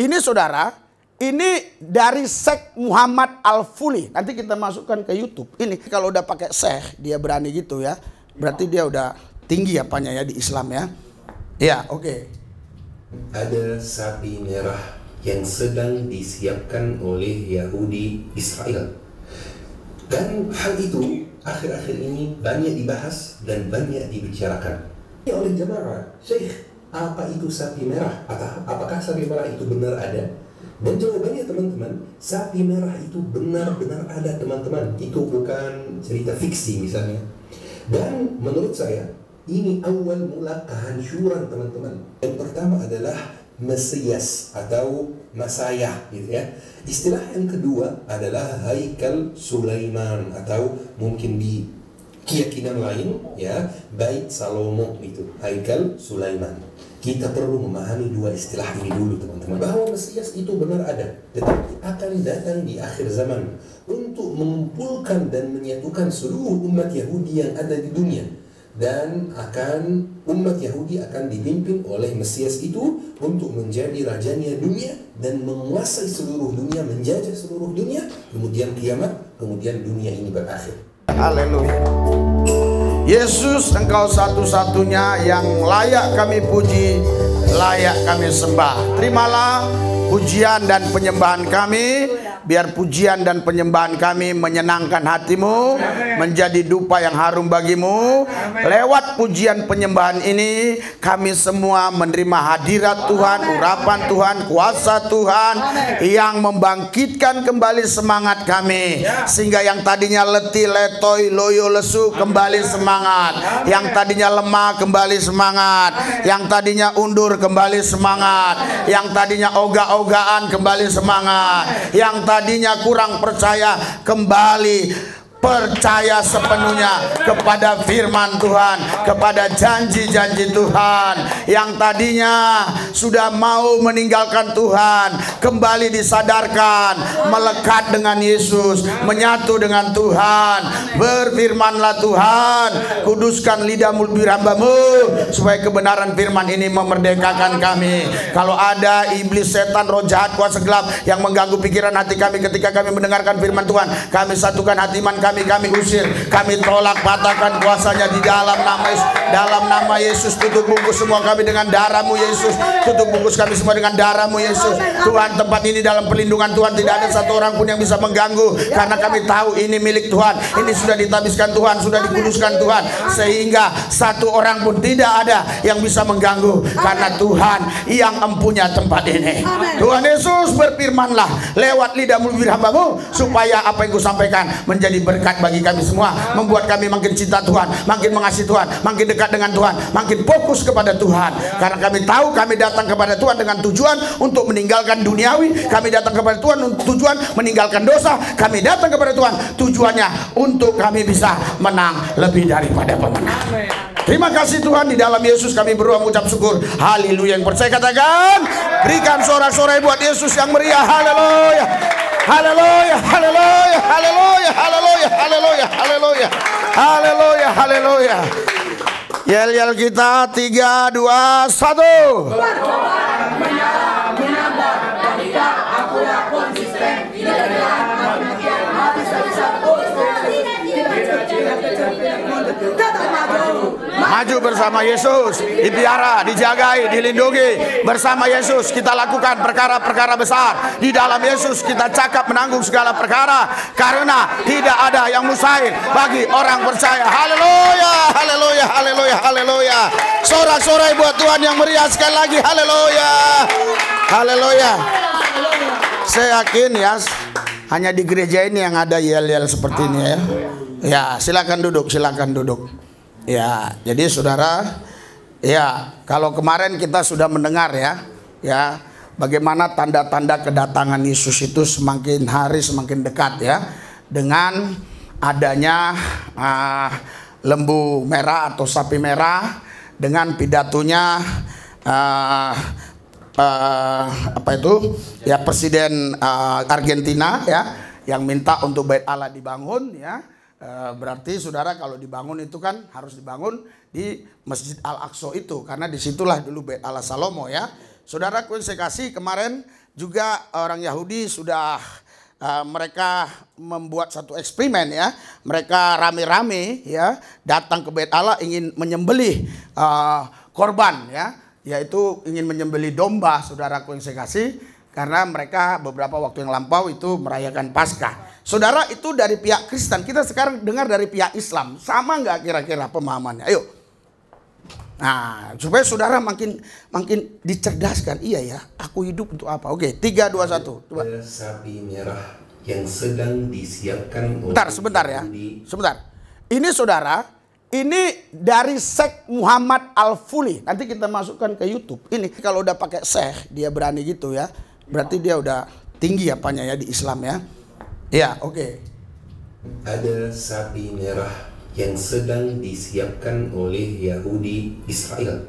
ini saudara, ini dari Syekh Muhammad Al-Fuli. Nanti kita masukkan ke YouTube. Ini kalau udah pakai Syekh, dia berani gitu ya. Berarti dia udah tinggi apanya ya di Islam ya. Ya, oke. Ada sapi merah yang sedang disiapkan oleh Yahudi Israel. Dan hal itu akhir-akhir ini banyak dibahas dan banyak dibicarakan oleh jemaah. Syekh, apa itu sapi merah? Apakah sapi merah itu benar ada? Dan jawabannya teman-teman, sapi merah itu benar-benar ada teman-teman. Itu bukan cerita fiksi misalnya. Dan menurut saya, ini awal mula kehancuran teman-teman. Yang pertama adalah Mesias atau Masayah gitu ya. Istilah yang kedua adalah Haikal Sulaiman atau mungkin di keyakinan lain ya, Bait Salomo itu, Haikal Sulaiman. Kita perlu memahami dua istilah ini dulu teman-teman. Bahwa Mesias itu benar ada, tetapi akan datang di akhir zaman untuk mengumpulkan dan menyatukan seluruh umat Yahudi yang ada di dunia. Dan umat Yahudi akan dipimpin oleh Mesias itu untuk menjadi rajanya dunia dan menguasai seluruh dunia, menjajah seluruh dunia. Kemudian kiamat, kemudian dunia ini berakhir. Haleluya. Yesus, Engkau satu-satunya yang layak kami puji, layak kami sembah. Terimalah pujian dan penyembahan kami. Biar pujian dan penyembahan kami menyenangkan hatimu, menjadi dupa yang harum bagimu. Lewat pujian penyembahan ini, kami semua menerima hadirat Tuhan, urapan Tuhan, kuasa Tuhan yang membangkitkan kembali semangat kami. Sehingga yang tadinya letih, letoy, loyo, lesu kembali semangat. Yang tadinya lemah kembali semangat. Yang tadinya undur kembali semangat. Yang tadinya ogah-ogahan kembali semangat. Yang tadinya kurang percaya kembali percaya sepenuhnya kepada firman Tuhan, kepada janji-janji Tuhan. Yang tadinya sudah mau meninggalkan Tuhan, kembali disadarkan, melekat dengan Yesus, menyatu dengan Tuhan. Berfirmanlah Tuhan, kuduskan lidah mulut hambamu, supaya kebenaran firman ini memerdekakan kami. Kalau ada iblis, setan, roh jahat, kuasa gelap yang mengganggu pikiran hati kami ketika kami mendengarkan firman Tuhan, kami satukan hati iman kami usir, kami tolak, patahkan kuasanya di dalam nama Yesus. Dalam nama Yesus, tutup bungkus semua kami dengan darah-Mu Yesus. Tutup bungkus kami semua dengan darah-Mu Yesus. Tuhan, tempat ini dalam perlindungan Tuhan, tidak ada satu orang pun yang bisa mengganggu, karena kami tahu ini milik Tuhan, ini sudah ditabiskan Tuhan, sudah dikuduskan Tuhan, sehingga satu orang pun tidak ada yang bisa mengganggu, karena Tuhan yang empunya tempat ini. Tuhan Yesus, berfirmanlah lewat lidah mulut hamba-Mu, supaya apa yang Kusampaikan menjadi berkat bagi kami semua, membuat kami makin cinta Tuhan, makin mengasihi Tuhan, makin dekat dengan Tuhan, makin fokus kepada Tuhan. Karena kami tahu kami datang kepada Tuhan dengan tujuan untuk meninggalkan duniawi, kami datang kepada Tuhan untuk tujuan meninggalkan dosa, kami datang kepada Tuhan tujuannya untuk kami bisa menang lebih daripada pemenang. Terima kasih Tuhan, di dalam Yesus kami berdoa mengucap syukur. Haleluya. Yang percaya katakan, berikan sorak-sorai buat Yesus yang meriah. Haleluya. Haleluya, haleluya, haleluya, haleluya, haleluya, haleluya, haleluya, haleluya. Yel-yel kita 3, 2, 1. Maju bersama Yesus, dipiara, dijagai, dilindungi. Bersama Yesus kita lakukan perkara-perkara besar. Di dalam Yesus kita cakap menanggung segala perkara, karena tidak ada yang mustahil bagi orang percaya. Haleluya, haleluya, haleluya, haleluya. Sorak-sorai buat Tuhan yang meriah sekali lagi. Haleluya, haleluya. Saya yakin ya, hanya di gereja ini yang ada yel-yel seperti ini ya. Ya, silakan duduk, silakan duduk. Ya, jadi saudara, ya kalau kemarin kita sudah mendengar ya bagaimana tanda-tanda kedatangan Yesus itu semakin hari semakin dekat ya, dengan adanya lembu merah atau sapi merah, dengan pidatonya apa itu ya, Presiden Argentina ya, yang minta untuk Bait Allah dibangun ya. Berarti saudara, kalau dibangun itu kan harus dibangun di Masjid Al-Aqsa itu, karena disitulah dulu Bait Allah Salomo ya. Saudara, saya kasih kemarin juga orang Yahudi sudah mereka membuat satu eksperimen ya. Mereka rame-rame ya datang ke Bait Allah ingin menyembelih korban ya, yaitu ingin menyembelih domba, saudaraku yang saya kasih, karena mereka beberapa waktu yang lampau itu merayakan Paskah. Saudara, itu dari pihak Kristen. Kita sekarang dengar dari pihak Islam. Sama nggak kira-kira pemahamannya? Ayo. Nah, supaya saudara makin dicerdaskan. Iya ya, aku hidup untuk apa? Oke, 3, 2, 1. Coba. Ada sapi merah yang sedang disiapkan oleh Sebentar ya. Sebentar. Ini saudara, ini dari Syekh Muhammad Al-Fuli. Nanti kita masukkan ke YouTube. Ini kalau udah pakai Syekh, dia berani gitu ya. Berarti dia udah tinggi apanya ya di Islam ya. Ya, oke. Ada sapi merah yang sedang disiapkan oleh Yahudi Israel.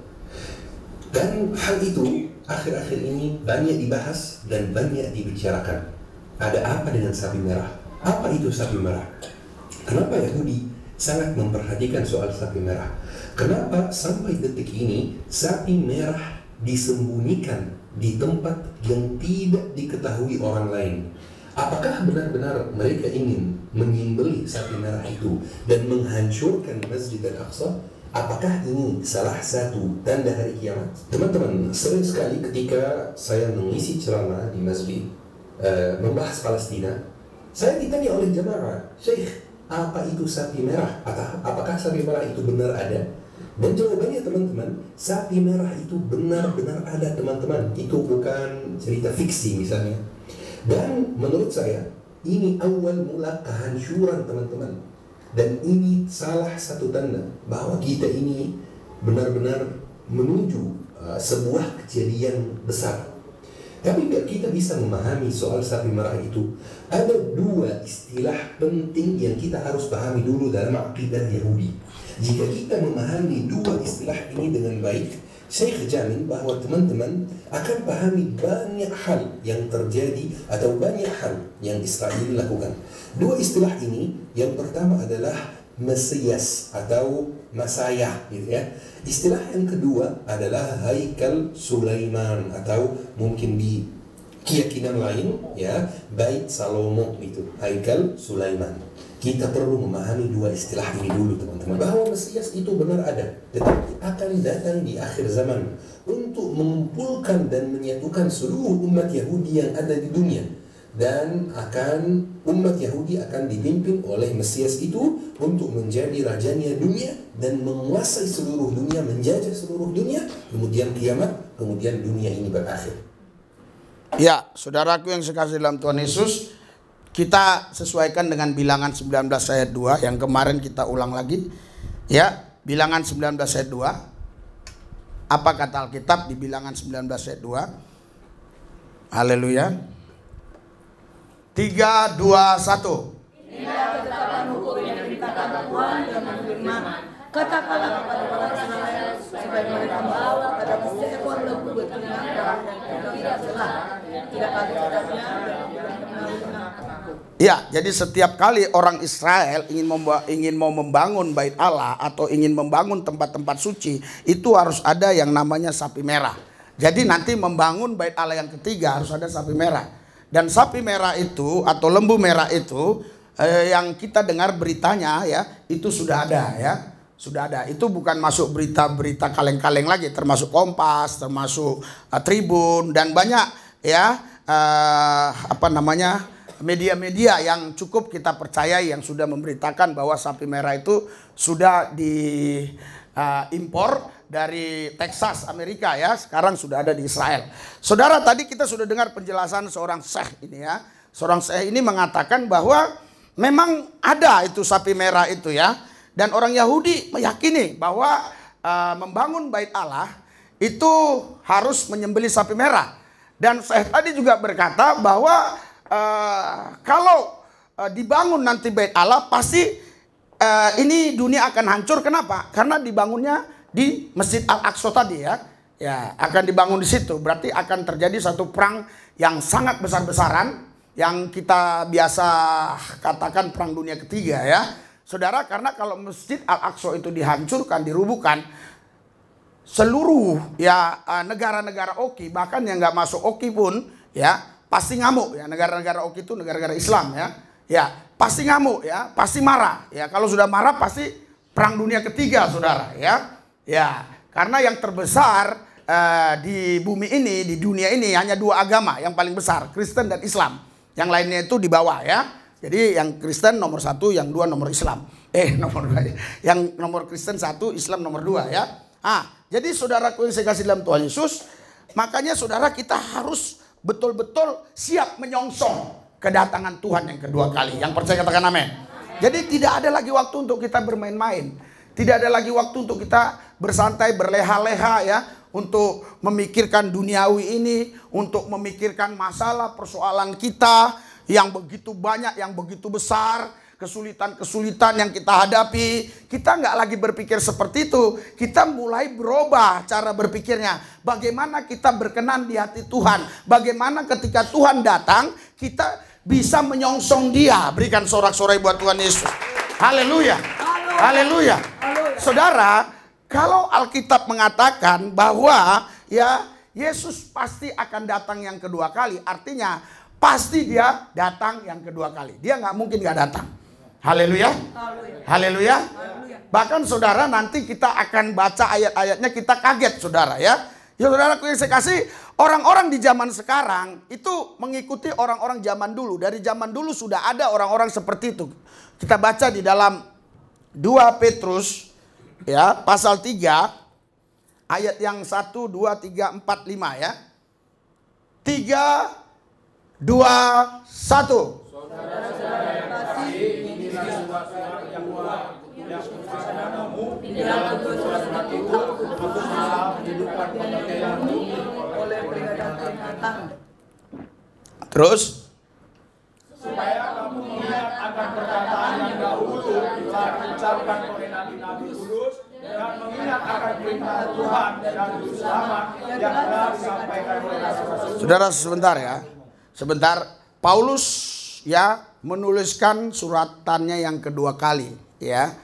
Dan hal itu akhir-akhir ini banyak dibahas dan banyak dibicarakan. Ada apa dengan sapi merah? Apa itu sapi merah? Kenapa Yahudi sangat memperhatikan soal sapi merah? Kenapa sampai detik ini sapi merah disembunyikan di tempat yang tidak diketahui orang lain? Apakah benar-benar mereka ingin menyembelih sapi merah itu dan menghancurkan Masjid Al-Aqsa? Apakah ini salah satu tanda hari kiamat? Teman-teman, sering sekali ketika saya mengisi ceramah di masjid membahas Palestina, saya ditanya oleh jemaah, Syekh, apa itu sapi merah? Atau apakah sapi merah itu benar ada? Dan jawabannya teman-teman, sapi merah itu benar-benar ada teman-teman. Itu bukan cerita fiksi misalnya. Dan menurut saya, ini awal mula kehancuran teman-teman. Dan ini salah satu tanda bahwa kita ini benar-benar menuju sebuah kejadian besar. Tapi biar kita bisa memahami soal sapi merah itu, ada dua istilah penting yang kita harus pahami dulu dalam akidah Yahudi. Jika kita memahami dua istilah ini dengan baik, saya jamin bahwa teman-teman akan pahami banyak hal yang terjadi atau banyak hal yang Israel lakukan. Dua istilah ini, yang pertama adalah Mesias atau Masayah, gitu ya. Istilah yang kedua adalah Haikal Sulaiman atau mungkin di keyakinan lain ya Bait Salomo itu, Haikal Sulaiman. Kita perlu memahami dua istilah ini dulu teman-teman. Bahwa Mesias itu benar ada, tetapi akan datang di akhir zaman untuk mengumpulkan dan menyatukan seluruh umat Yahudi yang ada di dunia. Dan umat Yahudi akan dipimpin oleh Mesias itu untuk menjadi rajanya dunia dan menguasai seluruh dunia, menjajah seluruh dunia. Kemudian kiamat, kemudian dunia ini berakhir. Ya, saudaraku yang sekasih dalam Tuhan Yesus, kita sesuaikan dengan Bilangan 19 ayat 2 yang kemarin kita ulang lagi. Ya, Bilangan 19 ayat 2. Apa kata Alkitab di Bilangan 19 ayat 2? Haleluya. 3, 2, 1. Inilah ketetapan hukum yang diberitakan Tuhan dengan firman. Katakanlah kepada orang Israel supaya mereka membawa pada seekor lembu betina yang tidak celah, tidak ada cacatnya dan tidak kena aku. Ya, jadi setiap kali orang Israel ingin mau membangun Bait Allah atau ingin membangun tempat-tempat suci, itu harus ada yang namanya sapi merah. Jadi nanti membangun Bait Allah yang ketiga harus ada sapi merah. Dan sapi merah itu atau lembu merah itu yang kita dengar beritanya ya, itu sudah ada ya. Sudah ada. Itu bukan masuk berita-berita kaleng-kaleng lagi, termasuk Kompas, termasuk Tribun dan banyak ya media-media yang cukup kita percayai yang sudah memberitakan bahwa sapi merah itu sudah diimpor dari Texas, Amerika ya. Sekarang sudah ada di Israel. Saudara, tadi kita sudah dengar penjelasan seorang syekh ini ya. Seorang syekh ini mengatakan bahwa memang ada itu sapi merah itu ya. Dan orang Yahudi meyakini bahwa membangun Bait Allah itu harus menyembelih sapi merah. Dan syekh tadi juga berkata bahwa kalau dibangun nanti Bait Allah pasti ini dunia akan hancur. Kenapa? Karena dibangunnya di Masjid Al-Aqsa tadi ya. Ya, akan dibangun di situ. Berarti akan terjadi satu perang yang sangat besar-besaran yang kita biasa katakan perang dunia ketiga ya. Saudara, karena kalau Masjid Al-Aqsa itu dihancurkan, dirubuhkan, seluruh ya negara-negara Oki, bahkan yang nggak masuk Oki pun ya pasti ngamuk ya. Negara-negara oki itu negara-negara Islam ya. Ya, pasti ngamuk ya, pasti marah. Ya, kalau sudah marah pasti perang dunia ketiga, Saudara ya. Ya, karena yang terbesar di bumi ini, di dunia ini hanya dua agama yang paling besar, Kristen dan Islam. Yang lainnya itu di bawah ya. Jadi yang Kristen nomor 1, yang 2 nomor Islam. Nomor 2. Yang nomor Kristen 1, Islam nomor 2 ya. Jadi saudaraku yang saya kasih dalam Tuhan Yesus, makanya saudara kita harus betul-betul siap menyongsong kedatangan Tuhan yang kedua kali. Yang percaya katakan amin. Jadi tidak ada lagi waktu untuk kita bermain-main. Tidak ada lagi waktu untuk kita bersantai, berleha-leha ya. Untuk memikirkan duniawi ini. Untuk memikirkan masalah, persoalan kita yang begitu banyak, yang begitu besar. Kesulitan-kesulitan yang kita hadapi. Kita nggak lagi berpikir seperti itu. Kita mulai berubah cara berpikirnya. Bagaimana kita berkenan di hati Tuhan. Bagaimana ketika Tuhan datang, kita bisa menyongsong dia. Berikan sorak-sorai buat Tuhan Yesus. Haleluya. Haleluya. Saudara, kalau Alkitab mengatakan bahwa ya Yesus pasti akan datang yang kedua kali, artinya pasti dia datang yang kedua kali. Dia nggak mungkin nggak datang. Haleluya. Haleluya. Bahkan saudara nanti kita akan baca ayat-ayatnya, kita kaget saudara ya. Ya saudaraku yang saya kasih, orang-orang di zaman sekarang itu mengikuti orang-orang zaman dulu. Dari zaman dulu sudah ada orang-orang seperti itu. Kita baca di dalam 2 Petrus ya, pasal 3 ayat yang 1, 2, 3, 4, 5 ya. 3, 2, 1. Saudara-saudara yang kasih, inilah sebuah suara yang kuat yang bersamamu di dalam surat itu untuk menghidupkan pengertianmu oleh peringatan. Terus Supaya kamu mengingat akan perkataan yang dahulu telah diucapkan oleh nabi-nabi kudus dan mengingat akan perintah Tuhan dan juru selamat yang telah disampaikan oleh rasul-rasul. saudara sebentar ya. Sebentar, Paulus ya menuliskan suratannya yang kedua kali ya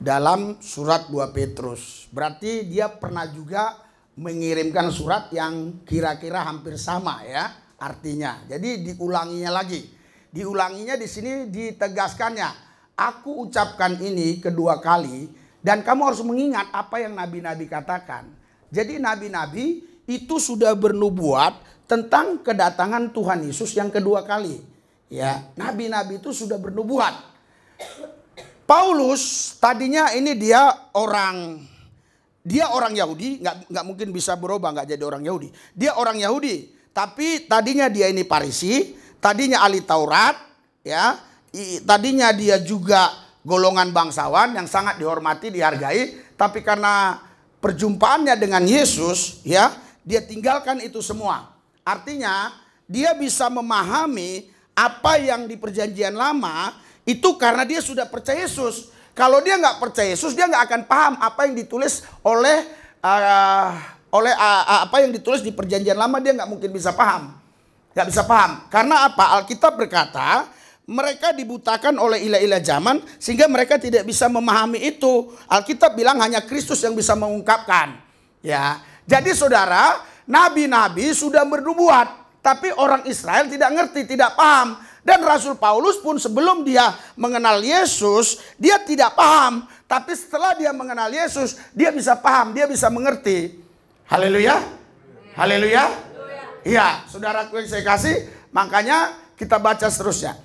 dalam surat 2 Petrus. Berarti dia pernah juga mengirimkan surat yang kira-kira hampir sama ya artinya. Jadi diulanginya lagi. Diulanginya di sini ditegaskannya. Aku ucapkan ini kedua kali dan kamu harus mengingat apa yang nabi-nabi katakan. Jadi nabi-nabi itu sudah bernubuat tentang kedatangan Tuhan Yesus yang kedua kali. Ya, nabi-nabi itu sudah bernubuat. Paulus tadinya ini dia orang Yahudi, nggak mungkin bisa berubah nggak jadi orang Yahudi. Dia orang Yahudi, tapi tadinya dia ini Farisi, tadinya ahli Taurat, ya, tadinya dia juga golongan bangsawan yang sangat dihormati, dihargai, tapi karena perjumpaannya dengan Yesus, ya, dia tinggalkan itu semua. Artinya dia bisa memahami apa yang di perjanjian lama itu karena dia sudah percaya Yesus. Kalau dia nggak percaya Yesus, dia nggak akan paham apa yang ditulis oleh apa yang ditulis di perjanjian lama. Dia nggak mungkin bisa paham, nggak bisa paham. Karena apa? Alkitab berkata mereka dibutakan oleh ilah-ilah zaman sehingga mereka tidak bisa memahami itu. Alkitab bilang hanya Kristus yang bisa mengungkapkan. Ya, jadi saudara, nabi-nabi sudah bernubuat, tapi orang Israel tidak ngerti, tidak paham. Dan Rasul Paulus pun sebelum dia mengenal Yesus, dia tidak paham. Tapi setelah dia mengenal Yesus, dia bisa paham, dia bisa mengerti. Haleluya. Haleluya. Iya, saudaraku yang saya kasih, makanya kita baca seterusnya.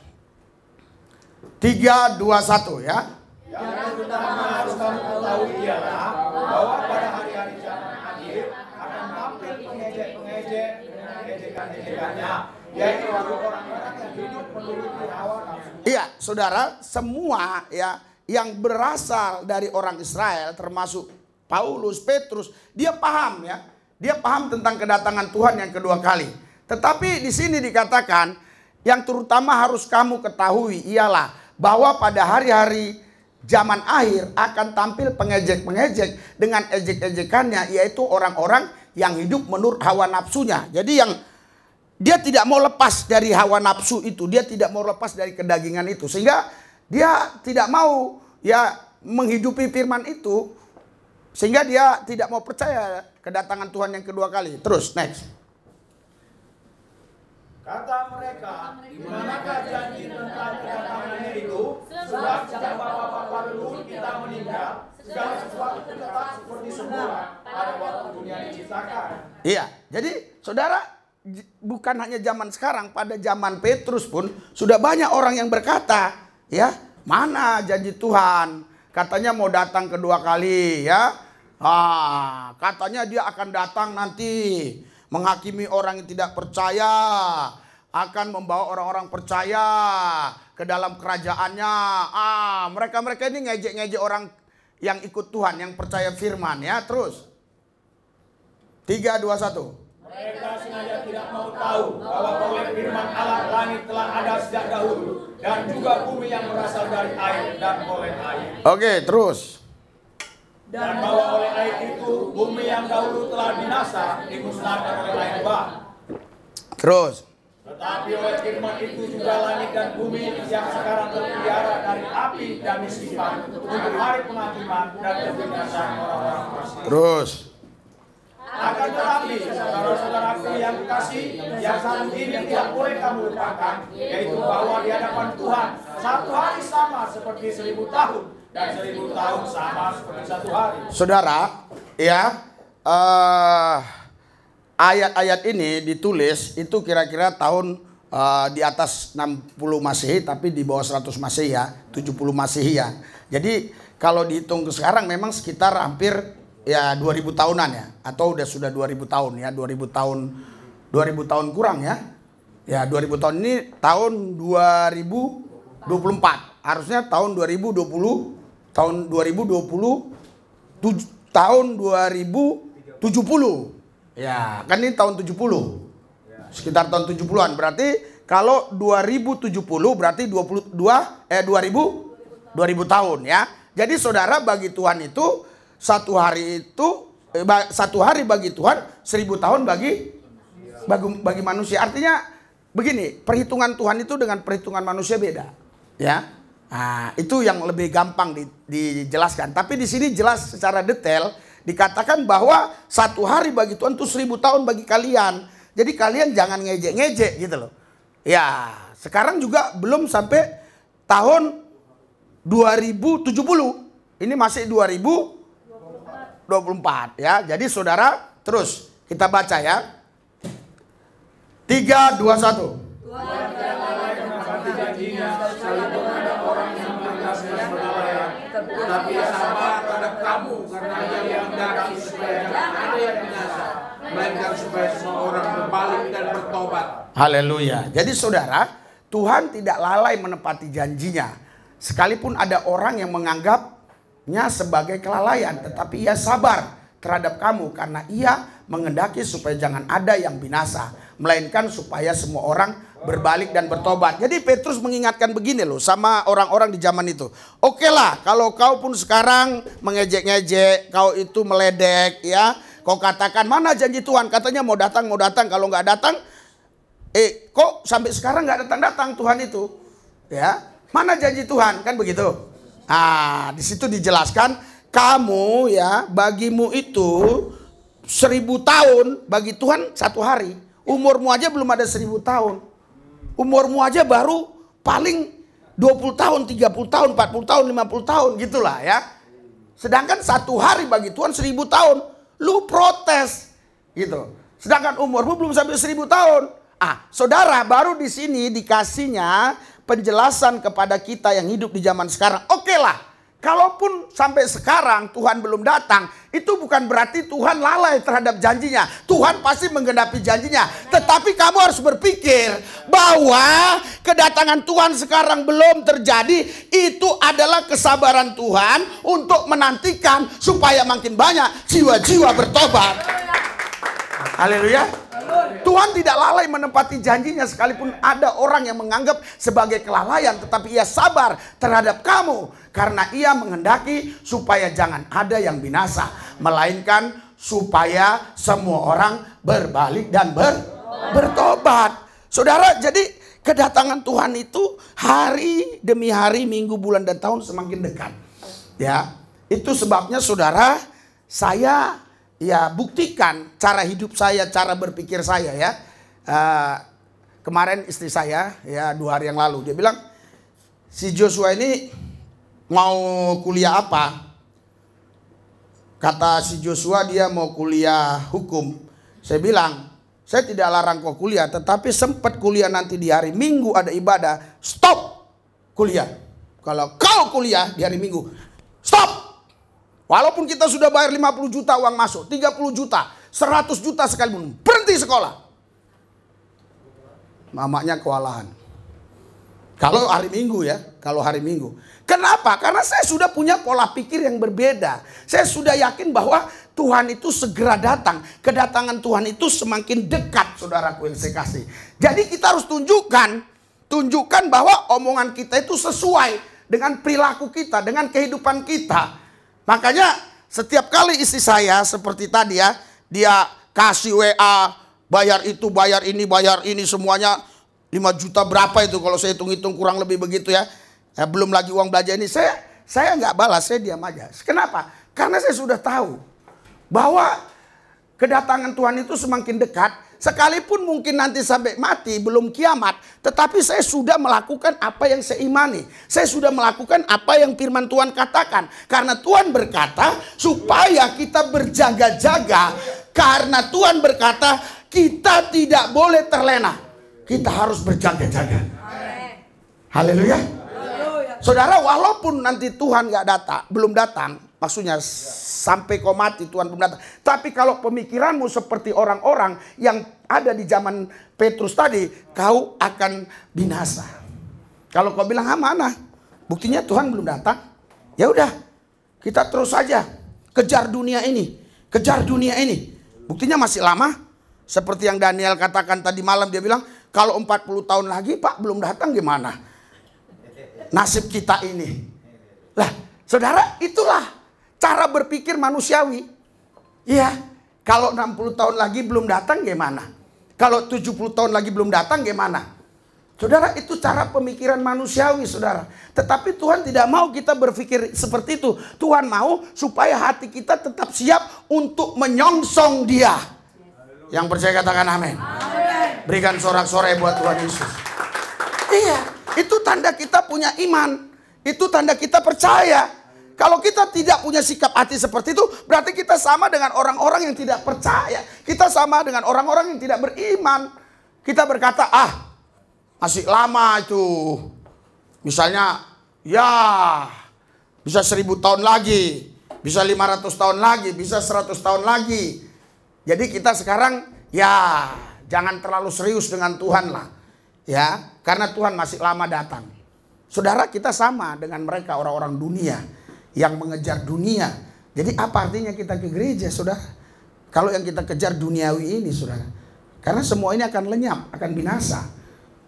3, 2, 1 ya. Yang utama harus kamu ketahui ialah bahwa pada hari-hari zaman akhir akan tampil pengejek-pengejek dengan ejekan-ejekannya, yaitu orang-orang yang hidup menuruti hawa nafsu. Iya, saudara, semua ya yang berasal dari orang Israel termasuk Paulus, Petrus, dia paham ya. Dia paham tentang kedatangan Tuhan yang kedua kali. Tetapi di sini dikatakan yang terutama harus kamu ketahui ialah bahwa pada hari-hari zaman akhir akan tampil pengejek-pengejek dengan ejek-ejekannya, yaitu orang-orang yang hidup menurut hawa nafsunya. Jadi yang dia tidak mau lepas dari hawa nafsu itu, dia tidak mau lepas dari kedagingan itu, sehingga dia tidak mau ya menghidupi firman itu, sehingga dia tidak mau percaya kedatangan Tuhan yang kedua kali. Terus next. Kata mereka, di manakah janji tentang kedatangannya itu? Sebab sejak bapak-bapak leluhur kita meninggal, segala sesuatu tetap seperti semula pada waktu dunia diciptakan. Iya, jadi saudara, bukan hanya zaman sekarang, pada zaman Petrus pun sudah banyak orang yang berkata, ya, mana janji Tuhan? Katanya mau datang kedua kali, ya. Katanya dia akan datang nanti menghakimi orang yang tidak percaya, akan membawa orang-orang percaya ke dalam kerajaannya. Mereka-mereka ini ngejek-ngejek orang yang ikut Tuhan, yang percaya firman, ya. Terus 3, 2, 1. Mereka sengaja tidak mau tahu bahwa oleh firman Allah langit telah ada sejak dahulu, dan juga bumi yang berasal dari air dan oleh air. Oke, terus. Dan bahwa oleh air itu bumi yang dahulu telah binasa dimusnahkan oleh air bah. Terus. Tetapi oleh firman itu juga langit dan bumi yang sekarang terpelihara dari api dan nisifan untuk hari penghakiman dan kebinasan orang-orang fasik. Terus. Akan tetapi, saudara-saudaraku yang kekasih, yang satu ini tidak boleh kamu lupakan, yaitu bahwa di hadapan Tuhan satu hari sama seperti 1000 tahun, dan 1000 tahun sama seperti satu hari. Saudara, ya, ayat-ayat ini ditulis itu kira-kira tahun di atas 60 Masehi, tapi di bawah 100 Masehi, ya, 70 Masehi, ya. Jadi kalau dihitung ke sekarang memang sekitar hampir ya 2000 tahunan, ya, atau sudah 2000 tahun, ya, 2000 tahun kurang, ya. Ya, 2000 tahun ini tahun 2024. Harusnya tahun 2020, tahun 2070. Ya, kan ini tahun 70. Sekitar tahun 70-an. Berarti kalau 2070 berarti 2000 tahun, ya. Jadi saudara, bagi Tuhan itu satu hari bagi Tuhan 1000 tahun bagi manusia. Artinya begini, perhitungan Tuhan itu dengan perhitungan manusia beda, ya. Itu yang lebih gampang dijelaskan. Tapi di sini jelas secara detail dikatakan bahwa satu hari bagi Tuhan itu 1000 tahun bagi kalian. Jadi kalian jangan ngejek-ngejek gitu loh. Ya, sekarang juga belum sampai tahun 2070. Ini masih 2024, ya. Jadi saudara, terus kita baca, ya. 3, 2, 1. Tapi sabar terhadap kamu, karena ia menghendaki supaya jangan ada yang binasa, melainkan supaya semua orang berbalik dan bertobat. Haleluya. Jadi saudara, Tuhan tidak lalai menepati janjinya. Sekalipun ada orang yang menganggapnya sebagai kelalaian, tetapi ia sabar terhadap kamu karena ia menghendaki supaya jangan ada yang binasa, melainkan supaya semua orang berbalik dan bertobat. Jadi Petrus mengingatkan begini loh sama orang-orang di zaman itu. Oke lah, kalau kau pun sekarang mengejek-ngejek, kau itu meledek, ya. Kau katakan mana janji Tuhan, katanya mau datang. Kalau nggak datang, kok sampai sekarang nggak datang Tuhan itu, ya. Mana janji Tuhan, kan begitu. Di situ dijelaskan, kamu, ya, bagimu itu 1000 tahun, bagi Tuhan satu hari. Umurmu aja belum ada 1000 tahun. Umurmu aja baru paling 20 tahun, 30 tahun, 40 tahun, 50 tahun gitulah, ya. Sedangkan satu hari bagi Tuhan 1000 tahun. Lu protes gitu. Sedangkan umurmu belum sampai 1000 tahun. Saudara, baru di sini dikasihnya penjelasan kepada kita yang hidup di zaman sekarang. Oke lah. Kalaupun sampai sekarang Tuhan belum datang, itu bukan berarti Tuhan lalai terhadap janjinya. Tuhan pasti menggenapi janjinya. Tetapi kamu harus berpikir bahwa kedatangan Tuhan sekarang belum terjadi. Itu adalah kesabaran Tuhan untuk menantikan supaya makin banyak jiwa-jiwa bertobat. Haleluya. Tuhan tidak lalai menepati janjinya sekalipun ada orang yang menganggap sebagai kelalaian, tetapi ia sabar terhadap kamu karena ia menghendaki supaya jangan ada yang binasa, melainkan supaya semua orang berbalik dan bertobat. Saudara, jadi kedatangan Tuhan itu hari demi hari, minggu, bulan dan tahun semakin dekat. Ya, itu sebabnya saudara, saya buktikan cara hidup saya, cara berpikir saya, ya. kemarin istri saya ya 2 hari yang lalu dia bilang si Joshua ini mau kuliah apa? Kata si Joshua dia mau kuliah hukum. Saya bilang saya tidak larang kau kuliah, tetapi sempat kuliah nanti di hari Minggu ada ibadah, stop kuliah. Kalau kau kuliah di hari Minggu, stop. Walaupun kita sudah bayar 50 juta uang masuk, 30 juta, 100 juta sekalipun, berhenti sekolah. Mamanya kewalahan. Kalau hari Minggu ya, kalau hari Minggu. Kenapa? Karena saya sudah punya pola pikir yang berbeda. Saya sudah yakin bahwa Tuhan itu segera datang. Kedatangan Tuhan itu semakin dekat, saudaraku yang saya kasih. Jadi kita harus tunjukkan bahwa omongan kita itu sesuai dengan perilaku kita, dengan kehidupan kita. Makanya setiap kali istri saya seperti tadi ya, dia kasih WA, bayar itu, bayar ini semuanya 5 juta berapa itu kalau saya hitung-hitung kurang lebih begitu ya. Belum lagi uang belanja ini, saya nggak balas, saya diam aja. Kenapa? Karena saya sudah tahu bahwa kedatangan Tuhan itu semakin dekat. Sekalipun mungkin nanti sampai mati belum kiamat, tetapi saya sudah melakukan apa yang saya imani. Saya sudah melakukan apa yang firman Tuhan katakan. Karena Tuhan berkata supaya kita berjaga-jaga. Karena Tuhan berkata kita tidak boleh terlena. Kita harus berjaga-jaga. Haleluya. Saudara, walaupun nanti Tuhan belum datang, maksudnya sampai kau mati Tuhan belum datang. Tapi kalau pemikiranmu seperti orang-orang yang ada di zaman Petrus tadi, kau akan binasa. Kalau kau bilang mana? Buktinya Tuhan belum datang. Ya udah, kita terus saja kejar dunia ini, kejar dunia ini. Buktinya masih lama. Seperti yang Daniel katakan tadi malam, dia bilang kalau 40 tahun lagi Pak belum datang gimana nasib kita ini? Lah, saudara, itulah cara berpikir manusiawi. Iya, kalau 60 tahun lagi belum datang gimana? Kalau 70 tahun lagi belum datang gimana? Saudara, itu cara pemikiran manusiawi, saudara. Tetapi Tuhan tidak mau kita berpikir seperti itu. Tuhan mau supaya hati kita tetap siap untuk menyongsong Dia. Yang percaya katakan amin. Berikan sorak-sorai buat Tuhan Yesus. Iya, itu tanda kita punya iman. Itu tanda kita percaya. Kalau kita tidak punya sikap hati seperti itu, berarti kita sama dengan orang-orang yang tidak percaya. Kita sama dengan orang-orang yang tidak beriman. Kita berkata, masih lama itu. Misalnya, ya bisa 1000 tahun lagi. Bisa 500 tahun lagi. Bisa 100 tahun lagi. Jadi kita sekarang, ya jangan terlalu serius dengan Tuhan lah. Ya, karena Tuhan masih lama datang. Saudara, kita sama dengan mereka orang-orang dunia yang mengejar dunia. Jadi apa artinya kita ke gereja, saudara? Kalau yang kita kejar duniawi ini, saudara. Karena semua ini akan lenyap, akan binasa.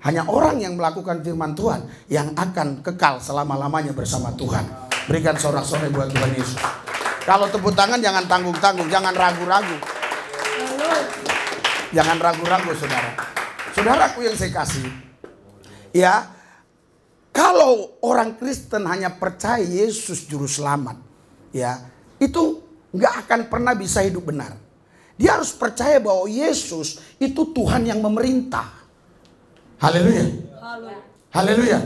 Hanya orang yang melakukan firman Tuhan yang akan kekal selama-lamanya bersama Tuhan. Berikan sorak-sorai buat Tuhan Yesus. Kalau tepuk tangan jangan tanggung-tanggung, jangan ragu-ragu. Jangan ragu-ragu, saudara. Saudaraku yang saya kasih, ya, kalau orang Kristen hanya percaya Yesus juru selamat, ya, itu nggak akan pernah bisa hidup benar. Dia harus percaya bahwa Yesus itu Tuhan yang memerintah. Haleluya. Haleluya.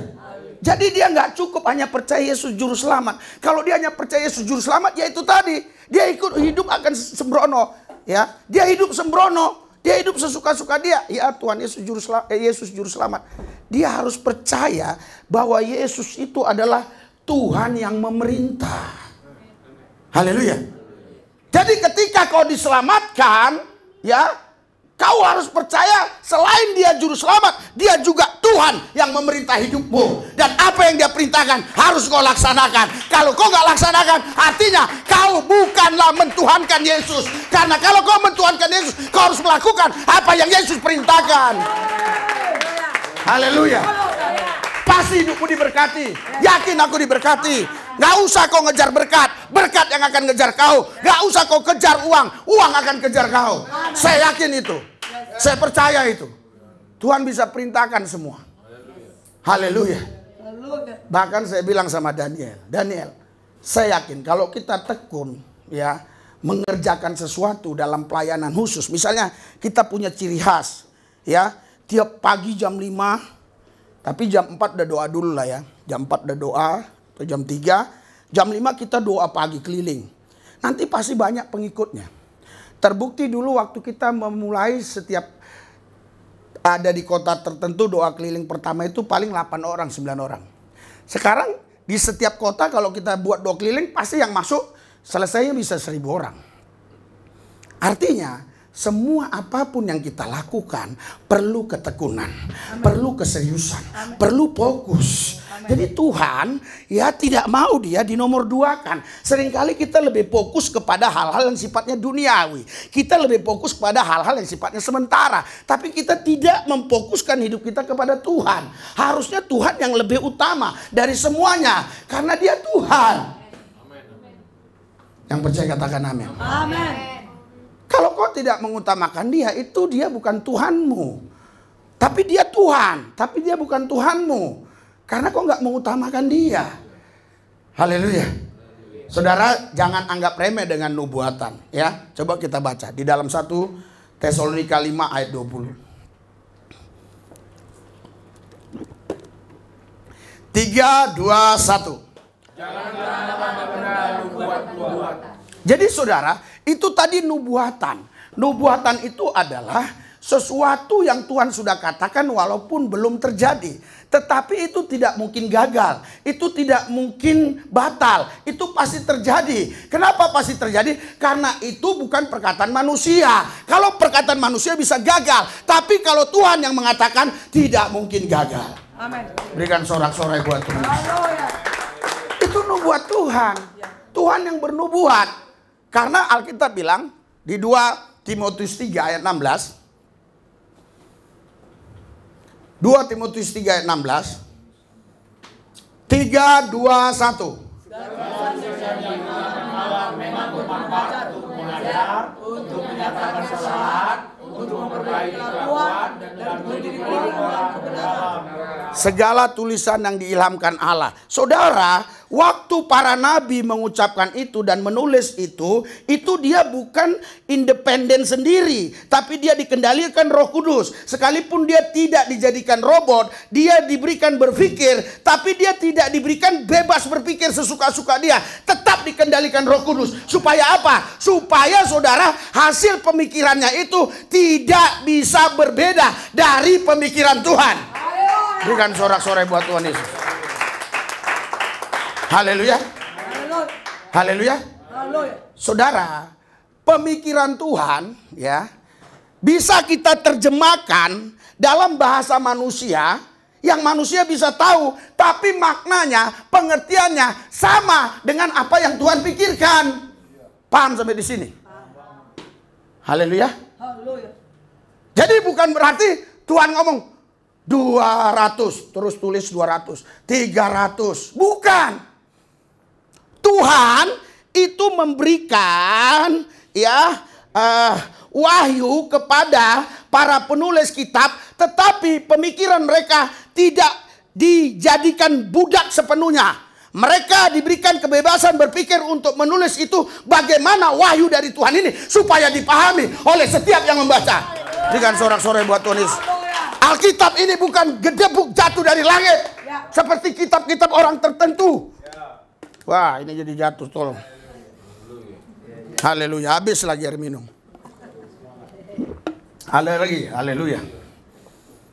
Jadi dia nggak cukup hanya percaya Yesus juru selamat. Kalau dia hanya percaya Yesus juru selamat, ya itu tadi, dia ikut hidup akan sembrono, ya, dia hidup sembrono. Dia hidup sesuka-suka dia. Ya, Tuhan Yesus juru selamat. Dia harus percaya bahwa Yesus itu adalah Tuhan yang memerintah. Haleluya. Jadi ketika kau diselamatkan, ya, kau harus percaya selain dia juru selamat, dia juga Tuhan yang memerintah hidupmu. Dan apa yang dia perintahkan harus kau laksanakan. Kalau kau nggak laksanakan, artinya kau bukanlah mentuhankan Yesus. Karena kalau kau mentuhankan Yesus, kau harus melakukan apa yang Yesus perintahkan. Haleluya. Pasti hidupmu diberkati. Yakin aku diberkati. Gak usah kau ngejar berkat. Berkat yang akan ngejar kau. Gak usah kau kejar uang. Uang akan kejar kau. Saya yakin itu. Saya percaya itu. Tuhan bisa perintahkan semua. Haleluya. Bahkan saya bilang sama Daniel, saya yakin kalau kita tekun, ya, mengerjakan sesuatu dalam pelayanan khusus. Misalnya kita punya ciri khas, ya. tiap pagi jam 5, tapi jam 4 udah doa dulu lah ya. Jam 4 udah doa, atau jam 3, jam 5 kita doa pagi keliling. Nanti pasti banyak pengikutnya. Terbukti dulu waktu kita memulai setiap ada di kota tertentu doa keliling pertama itu paling 8 orang, 9 orang. Sekarang di setiap kota kalau kita buat doa keliling pasti yang masuk selesainya bisa 1000 orang. Artinya semua apapun yang kita lakukan perlu ketekunan, perlu keseriusan, perlu fokus. Jadi Tuhan ya tidak mau dia dinomor duakan. Seringkali kita lebih fokus kepada hal-hal yang sifatnya duniawi. Kita lebih fokus kepada hal-hal yang sifatnya sementara. Tapi kita tidak memfokuskan hidup kita kepada Tuhan. Harusnya Tuhan yang lebih utama dari semuanya. Karena dia Tuhan. Yang percaya katakan amin. Amin. Kalau kau tidak mengutamakan dia, itu dia bukan Tuhanmu. Tapi dia Tuhan, tapi dia bukan Tuhanmu. Karena kau nggak mengutamakan dia. Haleluya. Saudara, jangan anggap remeh dengan nubuatan. Ya, coba kita baca di dalam 1 Tesalonika 5 ayat 20. 3, 2, 1. Jadi saudara, itu tadi nubuatan. Nubuatan itu adalah sesuatu yang Tuhan sudah katakan walaupun belum terjadi. Tetapi itu tidak mungkin gagal. Itu tidak mungkin batal. Itu pasti terjadi. Kenapa pasti terjadi? Karena itu bukan perkataan manusia. Kalau perkataan manusia bisa gagal. Tapi kalau Tuhan yang mengatakan tidak mungkin gagal. Amin. Berikan sorak-sorai buat Tuhan. Haleluya. Itu nubuat Tuhan. Tuhan yang bernubuat. Karena Alkitab bilang di 2 Timotius 3 ayat 16. 2 Timotius 3 ayat 16. 3, 2, 1. Memang bermanfaat untuk mengajar, untuk menyatakan kesalahan, untuk memperbaiki kelakuan dan mendidik orang ke dalam. Segala tulisan yang diilhamkan Allah. Saudara, waktu para nabi mengucapkan itu dan menulis itu dia bukan independen sendiri, tapi dia dikendalikan Roh Kudus. Sekalipun dia tidak dijadikan robot, dia diberikan berpikir, tapi dia tidak diberikan bebas berpikir sesuka-suka dia. Tetap dikendalikan Roh Kudus. Supaya apa? Supaya saudara, hasil pemikirannya itu tidak bisa berbeda dari pemikiran Tuhan. Berikan sorak-sorai buat Tuhan Yesus. Haleluya. Haleluya. Saudara, pemikiran Tuhan ya bisa kita terjemahkan dalam bahasa manusia yang manusia bisa tahu, tapi maknanya, pengertiannya sama dengan apa yang Tuhan pikirkan. Paham sampai di sini? Haleluya. Jadi bukan berarti Tuhan ngomong 200, terus tulis 200, 300. Bukan. Tuhan itu memberikan wahyu kepada para penulis kitab, tetapi pemikiran mereka tidak dijadikan budak sepenuhnya. Mereka diberikan kebebasan berpikir untuk menulis itu bagaimana wahyu dari Tuhan ini supaya dipahami oleh setiap yang membaca. Berikan sorak-sorai buat Tuhan Yesus. Alkitab ini bukan gedebuk jatuh dari langit. Seperti kitab-kitab orang tertentu. Wah, ini jadi jatuh, tolong. Haleluya, habis lagi air minum. Haleluya.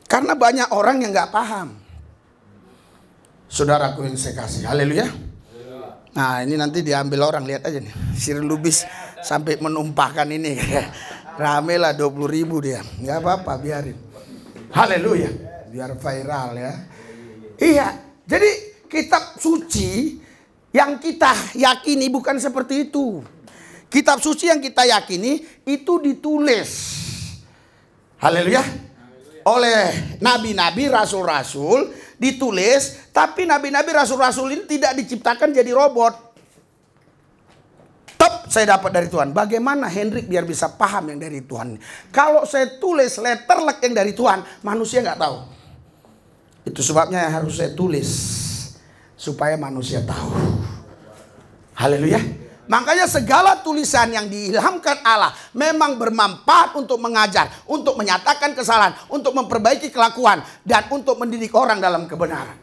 Karena banyak orang yang gak paham. Saudaraku yang saya kasih, haleluya. Nah, ini nanti diambil orang, lihat aja nih. Sir Lubis sampai menumpahkan ini. Rame lah 20.000 dia. Gak apa-apa, biarin. Haleluya. Biar viral ya. Iya. Jadi kitab suci yang kita yakini bukan seperti itu. Kitab suci yang kita yakini itu ditulis. Haleluya. Oleh nabi-nabi, rasul-rasul ditulis. Tapi nabi-nabi, rasul-rasul ini tidak diciptakan jadi robot. Saya dapat dari Tuhan. Bagaimana Hendrik biar bisa paham yang dari Tuhan? Kalau saya tulis letterlek yang dari Tuhan, manusia nggak tahu. Itu sebabnya harus saya tulis supaya manusia tahu. Haleluya. Makanya segala tulisan yang diilhamkan Allah memang bermanfaat untuk mengajar, untuk menyatakan kesalahan, untuk memperbaiki kelakuan, dan untuk mendidik orang dalam kebenaran.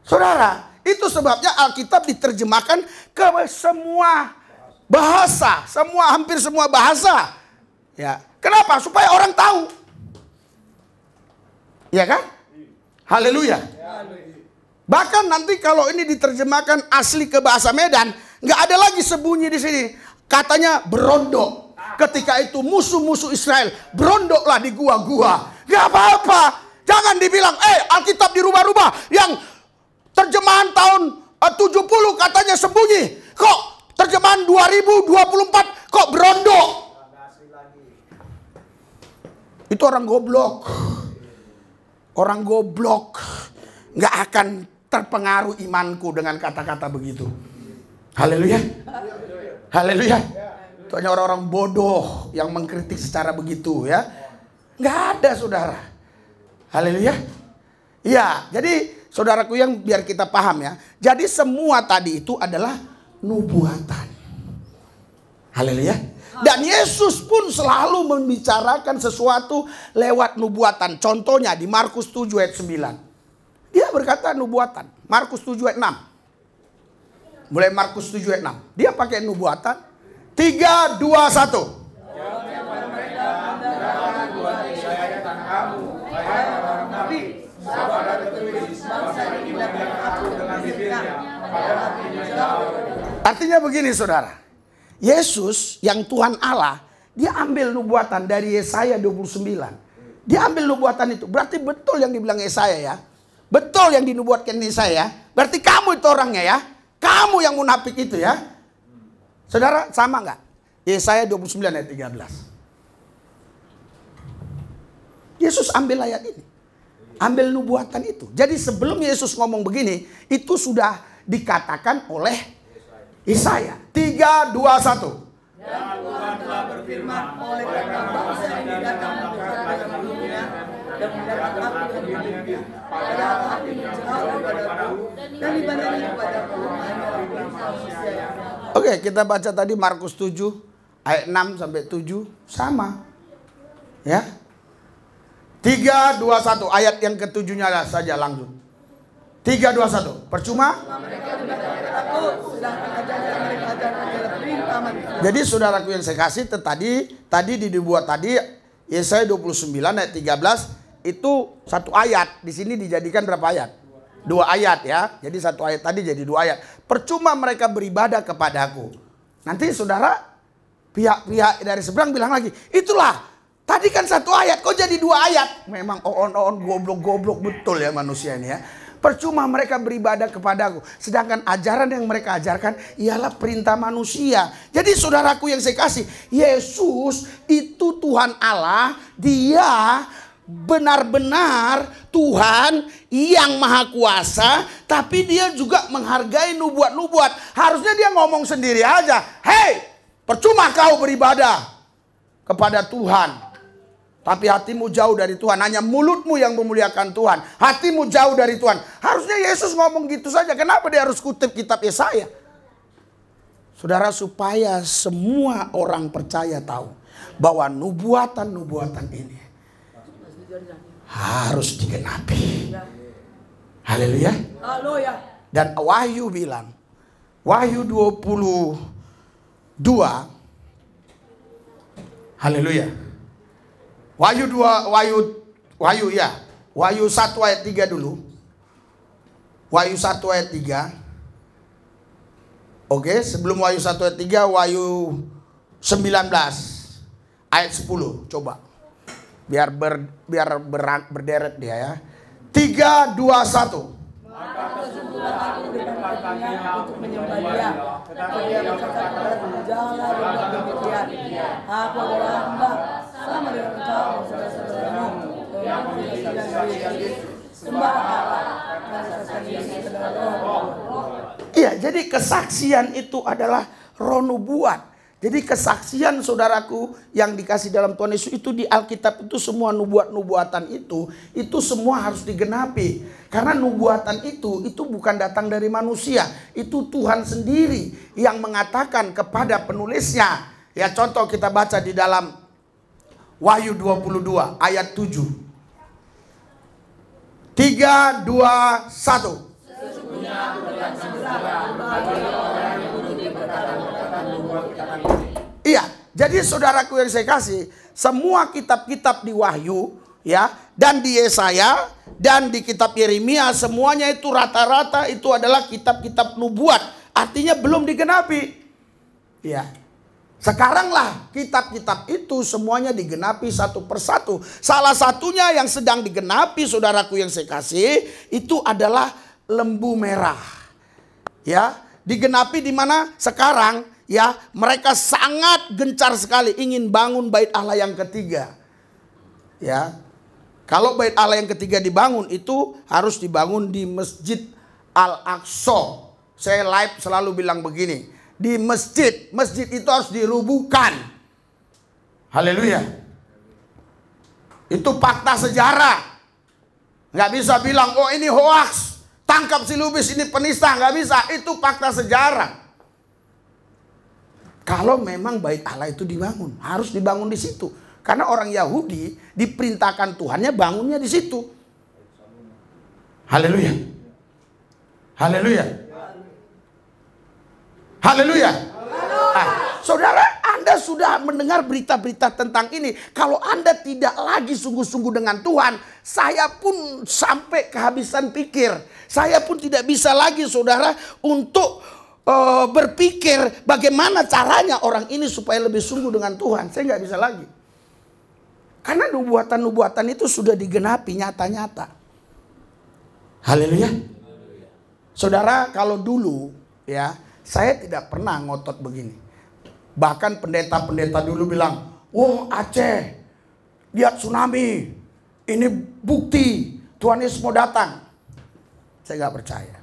Saudara, itu sebabnya Alkitab diterjemahkan ke semua bahasa, hampir semua bahasa. Ya, kenapa? Supaya orang tahu. Ya kan? Haleluya. Bahkan nanti kalau ini diterjemahkan asli ke bahasa Medan, nggak ada lagi sembunyi di sini. Katanya berondok. Ketika itu musuh-musuh Israel berondoklah di gua-gua. Nggak apa-apa. Jangan dibilang, Alkitab dirubah-rubah. Yang terjemahan tahun 70 katanya sembunyi. Kok terjemahan 2024 kok berondok? Itu orang goblok. Orang goblok. Nggak akan terpengaruh imanku dengan kata-kata begitu. Haleluya. Haleluya. Itu hanya orang-orang bodoh yang mengkritik secara begitu ya. Nggak ada, saudara. Haleluya. Ya, jadi saudaraku yang biar kita paham ya. Jadi semua tadi itu adalah nubuatan. Haleluya. Dan Yesus pun selalu membicarakan sesuatu lewat nubuatan. Contohnya di Markus 7 ayat 9. Dia berkata nubuatan. Markus 7 ayat 6. Mulai Markus 7 ayat 6. Dia pakai nubuatan. 3, 2, 1. Artinya begini, saudara. Yesus yang Tuhan Allah, dia ambil nubuatan dari Yesaya 29. Dia ambil nubuatan itu. Berarti betul yang dibilang Yesaya ya. Betul yang dinubuatkan Yesaya. Berarti kamu itu orangnya ya. Kamu yang munafik itu ya. Saudara, sama nggak? Yesaya 29 ayat 13. Yesus ambil ayat ini. Ambil nubuatan itu. Jadi sebelum Yesus ngomong begini, itu sudah dikatakan oleh Yesaya. 3, 2, 1. Dan Tuhan telah berfirman, oleh karena bangsa ini datang mendekat dunia dan mendapat aku dan dunia, padahal hatinya jauh daripada dan ibadahnya kepadaku hanya manusia. Oke, kita baca tadi Markus 7 ayat 6 sampai 7 sama. Ya. 3, 2, 1 ayat yang ketujuhnya saja langsung. 3, 2, 1. Percuma? Jadi saudaraku yang saya kasih tadi dibuat tadi Yesaya 29 ayat 13 itu satu ayat. Di sini dijadikan berapa ayat? 2 ayat ya. Jadi satu ayat tadi jadi 2 ayat. Percuma mereka beribadah kepadaku. Nanti saudara pihak-pihak dari seberang bilang lagi, itulah tadi kan satu ayat, kok jadi 2 ayat? Memang goblok-goblok betul ya manusia ini ya. Percuma mereka beribadah kepadaku. Sedangkan ajaran yang mereka ajarkan ialah perintah manusia. Jadi saudaraku yang saya kasih, Yesus itu Tuhan Allah. Dia benar-benar Tuhan yang maha kuasa. Tapi dia juga menghargai nubuat-nubuat. Harusnya dia ngomong sendiri aja. Hei, percuma kau beribadah kepada Tuhan, tapi hatimu jauh dari Tuhan. Hanya mulutmu yang memuliakan Tuhan. Hatimu jauh dari Tuhan. Harusnya Yesus ngomong gitu saja. Kenapa dia harus kutip kitab Yesaya? Saudara, supaya semua orang percaya tahu bahwa nubuatan-nubuatan ini harus digenapi. Haleluya. Haleluya. Dan Wahyu bilang, Wahyu 22. Haleluya. Wahyu 1 ayat 3 dulu. Wahyu 1 ayat 3. Oke, sebelum Wahyu 1 ayat 3, Wahyu 19 ayat 10. Coba. Biar berderet dia ya. 3, 2, 1. Maka tersebutlah aku di tempatnya untuk menyembah dia. Tetapi dia berkata kepadaku, janganlah berbuat demikian. Aku adalah hamba sama dengan engkau dan saudara-saudaramu yang menyaksikan diri. Sembah Allah dan saksikan diri kepada roh. Iya, jadi kesaksian itu adalah roh nubuat. Jadi kesaksian saudaraku yang dikasih dalam Tuhan Yesus itu di Alkitab itu semua nubuatan itu semua harus digenapi. Karena nubuatan itu bukan datang dari manusia. Itu Tuhan sendiri yang mengatakan kepada penulisnya. Ya, contoh kita baca di dalam Wahyu 22 ayat 7. 3, 2, 1. Sesungguhnya aku telah segera bagi orang yang menuruti perkataan nubuat kata. Iya, jadi saudaraku yang saya kasih, semua kitab-kitab di Wahyu ya, dan di Yesaya dan di kitab Yeremia, semuanya itu rata-rata itu adalah kitab-kitab nubuat. Artinya belum digenapi. Ya. Sekaranglah kitab-kitab itu semuanya digenapi satu persatu. Salah satunya yang sedang digenapi saudaraku yang saya kasih itu adalah lembu merah. Ya, digenapi di mana sekarang ya, mereka sangat gencar sekali ingin bangun bait Allah yang ketiga. Ya. Kalau bait Allah yang ketiga dibangun itu harus dibangun di Masjid Al-Aqsa. Saya live selalu bilang begini, di masjid itu harus dirubuhkan. Haleluya. Itu fakta sejarah. Nggak bisa bilang, oh ini hoax, tangkap si Lubis, ini penista. Nggak bisa, itu fakta sejarah. Kalau memang bait Allah itu dibangun, harus dibangun di situ. Karena orang Yahudi diperintahkan Tuhannya bangunnya di situ. Haleluya. Haleluya. Haleluya. Saudara, Anda sudah mendengar berita-berita tentang ini. Kalau Anda tidak lagi sungguh-sungguh dengan Tuhan, saya pun sampai kehabisan pikir. Saya pun tidak bisa lagi, saudara, untuk berpikir bagaimana caranya orang ini supaya lebih sungguh dengan Tuhan. Saya nggak bisa lagi. Karena nubuatan-nubuatan itu sudah digenapi nyata-nyata. Haleluya. Saudara, kalau dulu ya, saya tidak pernah ngotot begini. Bahkan pendeta-pendeta dulu bilang, "Oh Aceh, lihat tsunami. Ini bukti Tuhan Yesus mau datang." Saya nggak percaya.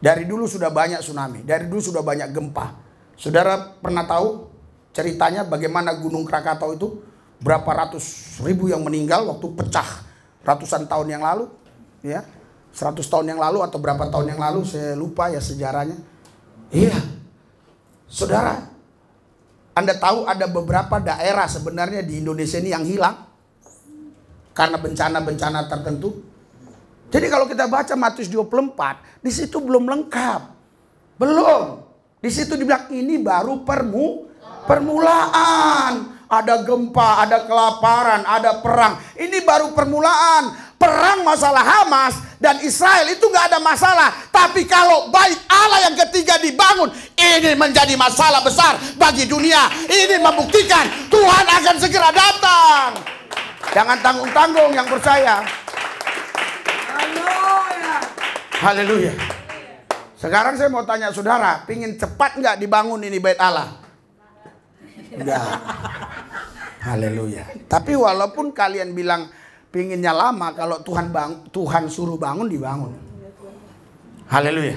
Dari dulu sudah banyak tsunami. Dari dulu sudah banyak gempa. Saudara pernah tahu ceritanya bagaimana Gunung Krakatau itu? Berapa ratus ribu yang meninggal waktu pecah ratusan tahun yang lalu. Ya, 100 tahun yang lalu atau berapa tahun yang lalu, saya lupa ya sejarahnya. Iya, saudara, Anda tahu ada beberapa daerah sebenarnya di Indonesia ini yang hilang karena bencana-bencana tertentu. Jadi kalau kita baca Matius 24, di situ belum lengkap. Belum. Di situ dibilang ini baru permulaan. Ada gempa, ada kelaparan, ada perang. Ini baru permulaan. Perang masalah Hamas dan Israel itu nggak ada masalah. Tapi kalau bait Allah yang ketiga dibangun, ini menjadi masalah besar bagi dunia. Ini membuktikan Tuhan akan segera datang. Jangan tanggung-tanggung yang percaya. Haleluya. Sekarang saya mau tanya saudara, pingin cepat nggak dibangun ini bait Allah? Enggak. Haleluya. Tapi walaupun kalian bilang pinginnya lama, kalau Tuhan suruh bangun, dibangun. Haleluya.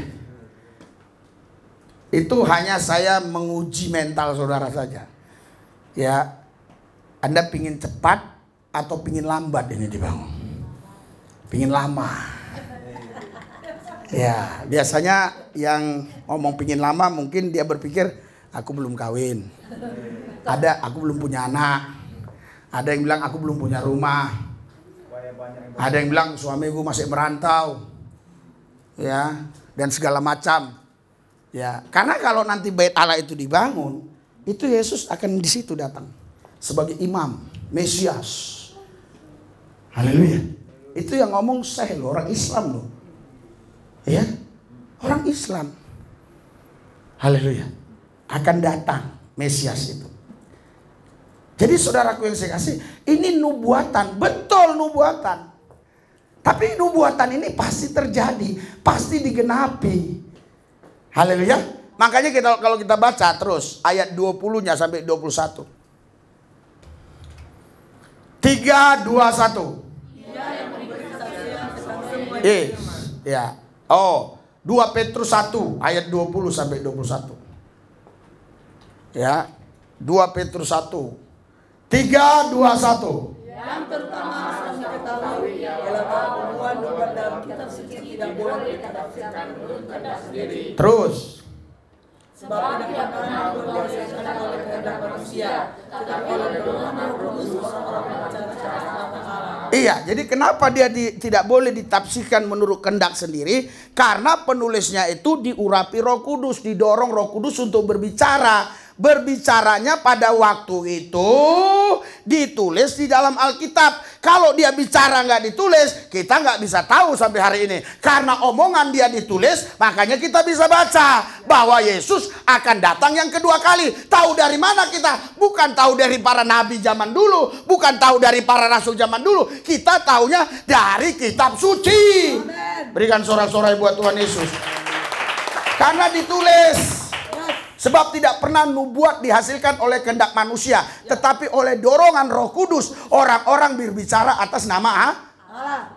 Itu hanya saya menguji mental saudara saja. Ya, Anda pingin cepat atau pingin lambat ini dibangun? Pingin lama. Ya, biasanya yang ngomong pingin lama mungkin dia berpikir aku belum kawin. Aku belum punya anak. Ada yang bilang aku belum punya rumah. Ada yang bilang suamiku masih merantau. Ya, dan segala macam. Ya, karena kalau nanti bait Allah itu dibangun, itu Yesus akan di situ datang sebagai imam, Mesias. Haleluya. Itu yang ngomong saya loh, orang Islam loh. Ya, orang Islam. Haleluya. Akan datang Mesias itu. Jadi saudaraku yang saya kasih, ini nubuatan, betul nubuatan. Tapi nubuatan ini pasti terjadi, pasti digenapi. Haleluya. Makanya kalau kita baca terus ayat 20-nya sampai 21. 3, 2, 1. Ya. Oh, 2 Petrus 1 ayat 20 sampai 21. Ya. 2 Petrus 1. 3, 2, 1. Yang terutama harus diketahui ialah bahwa pembunuhan domba dalam kitab suci tidak boleh ditafsirkan menurut kehendak sendiri. Terus. Sebab tidak pernah dibiasakan oleh kehendak manusia, tetapi oleh dorongan Roh Kudus orang-orang berbicara secara Allah. Iya, jadi kenapa dia tidak boleh ditafsirkan menurut kehendak sendiri? Karena penulisnya itu diurapi Roh Kudus, didorong Roh Kudus untuk berbicara. Berbicaranya pada waktu itu ditulis di dalam Alkitab. Kalau dia bicara nggak ditulis, kita nggak bisa tahu sampai hari ini. Karena omongan dia ditulis, makanya kita bisa baca bahwa Yesus akan datang yang kedua kali. Tahu dari mana kita? Bukan tahu dari para nabi zaman dulu, bukan tahu dari para rasul zaman dulu. Kita tahunya dari kitab suci. Amen. Berikan sorak-sorai buat Tuhan Yesus. Karena ditulis. Sebab tidak pernah nubuat dihasilkan oleh kehendak manusia, tetapi oleh dorongan Roh Kudus orang-orang berbicara atas nama Allah.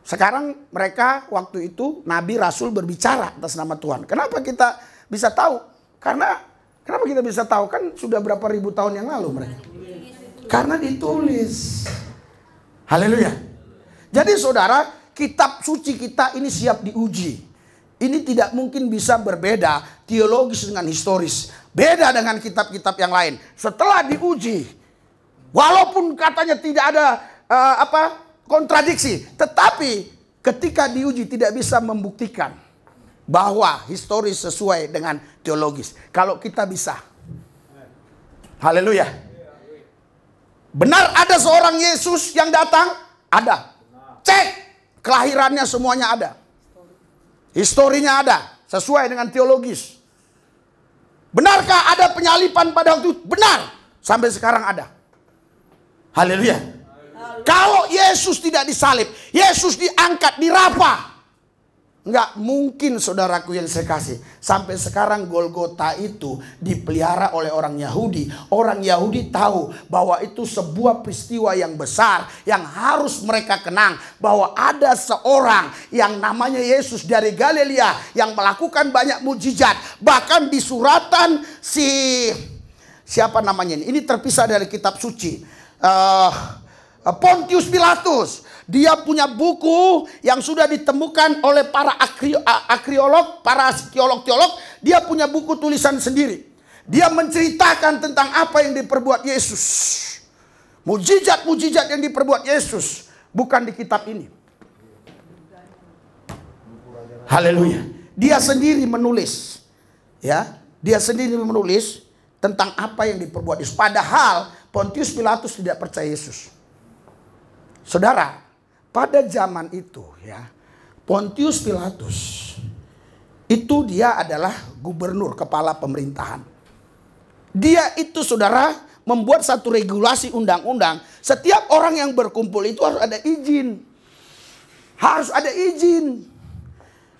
Sekarang mereka waktu itu nabi rasul berbicara atas nama Tuhan. Kenapa kita bisa tahu? Kenapa kita bisa tahu? Kan sudah berapa ribu tahun yang lalu mereka. Karena ditulis. Haleluya. Jadi saudara, kitab suci kita ini siap diuji. Ini tidak mungkin bisa berbeda teologis dengan historis. Beda dengan kitab-kitab yang lain. Setelah diuji, walaupun katanya tidak ada kontradiksi, tetapi ketika diuji tidak bisa membuktikan bahwa historis sesuai dengan teologis. Kalau kita bisa. Haleluya. Benar ada seorang Yesus yang datang? Ada. Cek. Kelahirannya semuanya ada. Historinya ada, sesuai dengan teologis. Benarkah ada penyalipan pada waktu itu? Benar, sampai sekarang ada. Haleluya. Kalau Yesus tidak disalib, Yesus diangkat di Rafa, nggak mungkin saudaraku yang saya kasih. Sampai sekarang Golgota itu dipelihara oleh orang Yahudi. Orang Yahudi tahu bahwa itu sebuah peristiwa yang besar yang harus mereka kenang. Bahwa ada seorang yang namanya Yesus dari Galilea yang melakukan banyak mujizat. Bahkan di suratan siapa namanya ini? Ini terpisah dari kitab suci. Pontius Pilatus. Dia punya buku yang sudah ditemukan oleh para arkeolog, para teolog. Dia punya buku tulisan sendiri. Dia menceritakan tentang apa yang diperbuat Yesus. Mujizat-mujizat yang diperbuat Yesus. Bukan di kitab ini. Haleluya. Dia sendiri menulis. Ya, dia sendiri menulis tentang apa yang diperbuat Yesus. Padahal Pontius Pilatus tidak percaya Yesus. Saudara, pada zaman itu ya, Pontius Pilatus itu dia adalah gubernur, kepala pemerintahan. Dia itu saudara membuat satu regulasi undang-undang. Setiap orang yang berkumpul itu harus ada izin. Harus ada izin.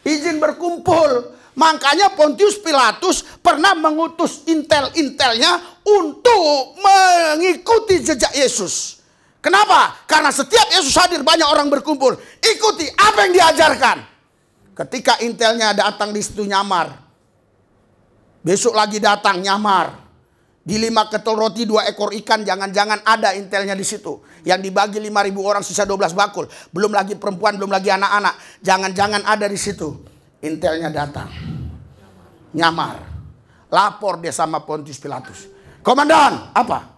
Izin berkumpul. Makanya Pontius Pilatus pernah mengutus intel-intelnya untuk mengikuti jejak Yesus. Kenapa? Karena setiap Yesus hadir banyak orang berkumpul. Ikuti apa yang diajarkan. Ketika intelnya datang di situ nyamar. Besok lagi datang nyamar. Di 5 ketel roti 2 ekor ikan, jangan-jangan ada intelnya di situ. Yang dibagi 5.000 orang sisa 12 bakul. Belum lagi perempuan, belum lagi anak-anak. Jangan-jangan ada di situ. Intelnya datang. Nyamar. Lapor dia sama Pontius Pilatus. Komandan, apa?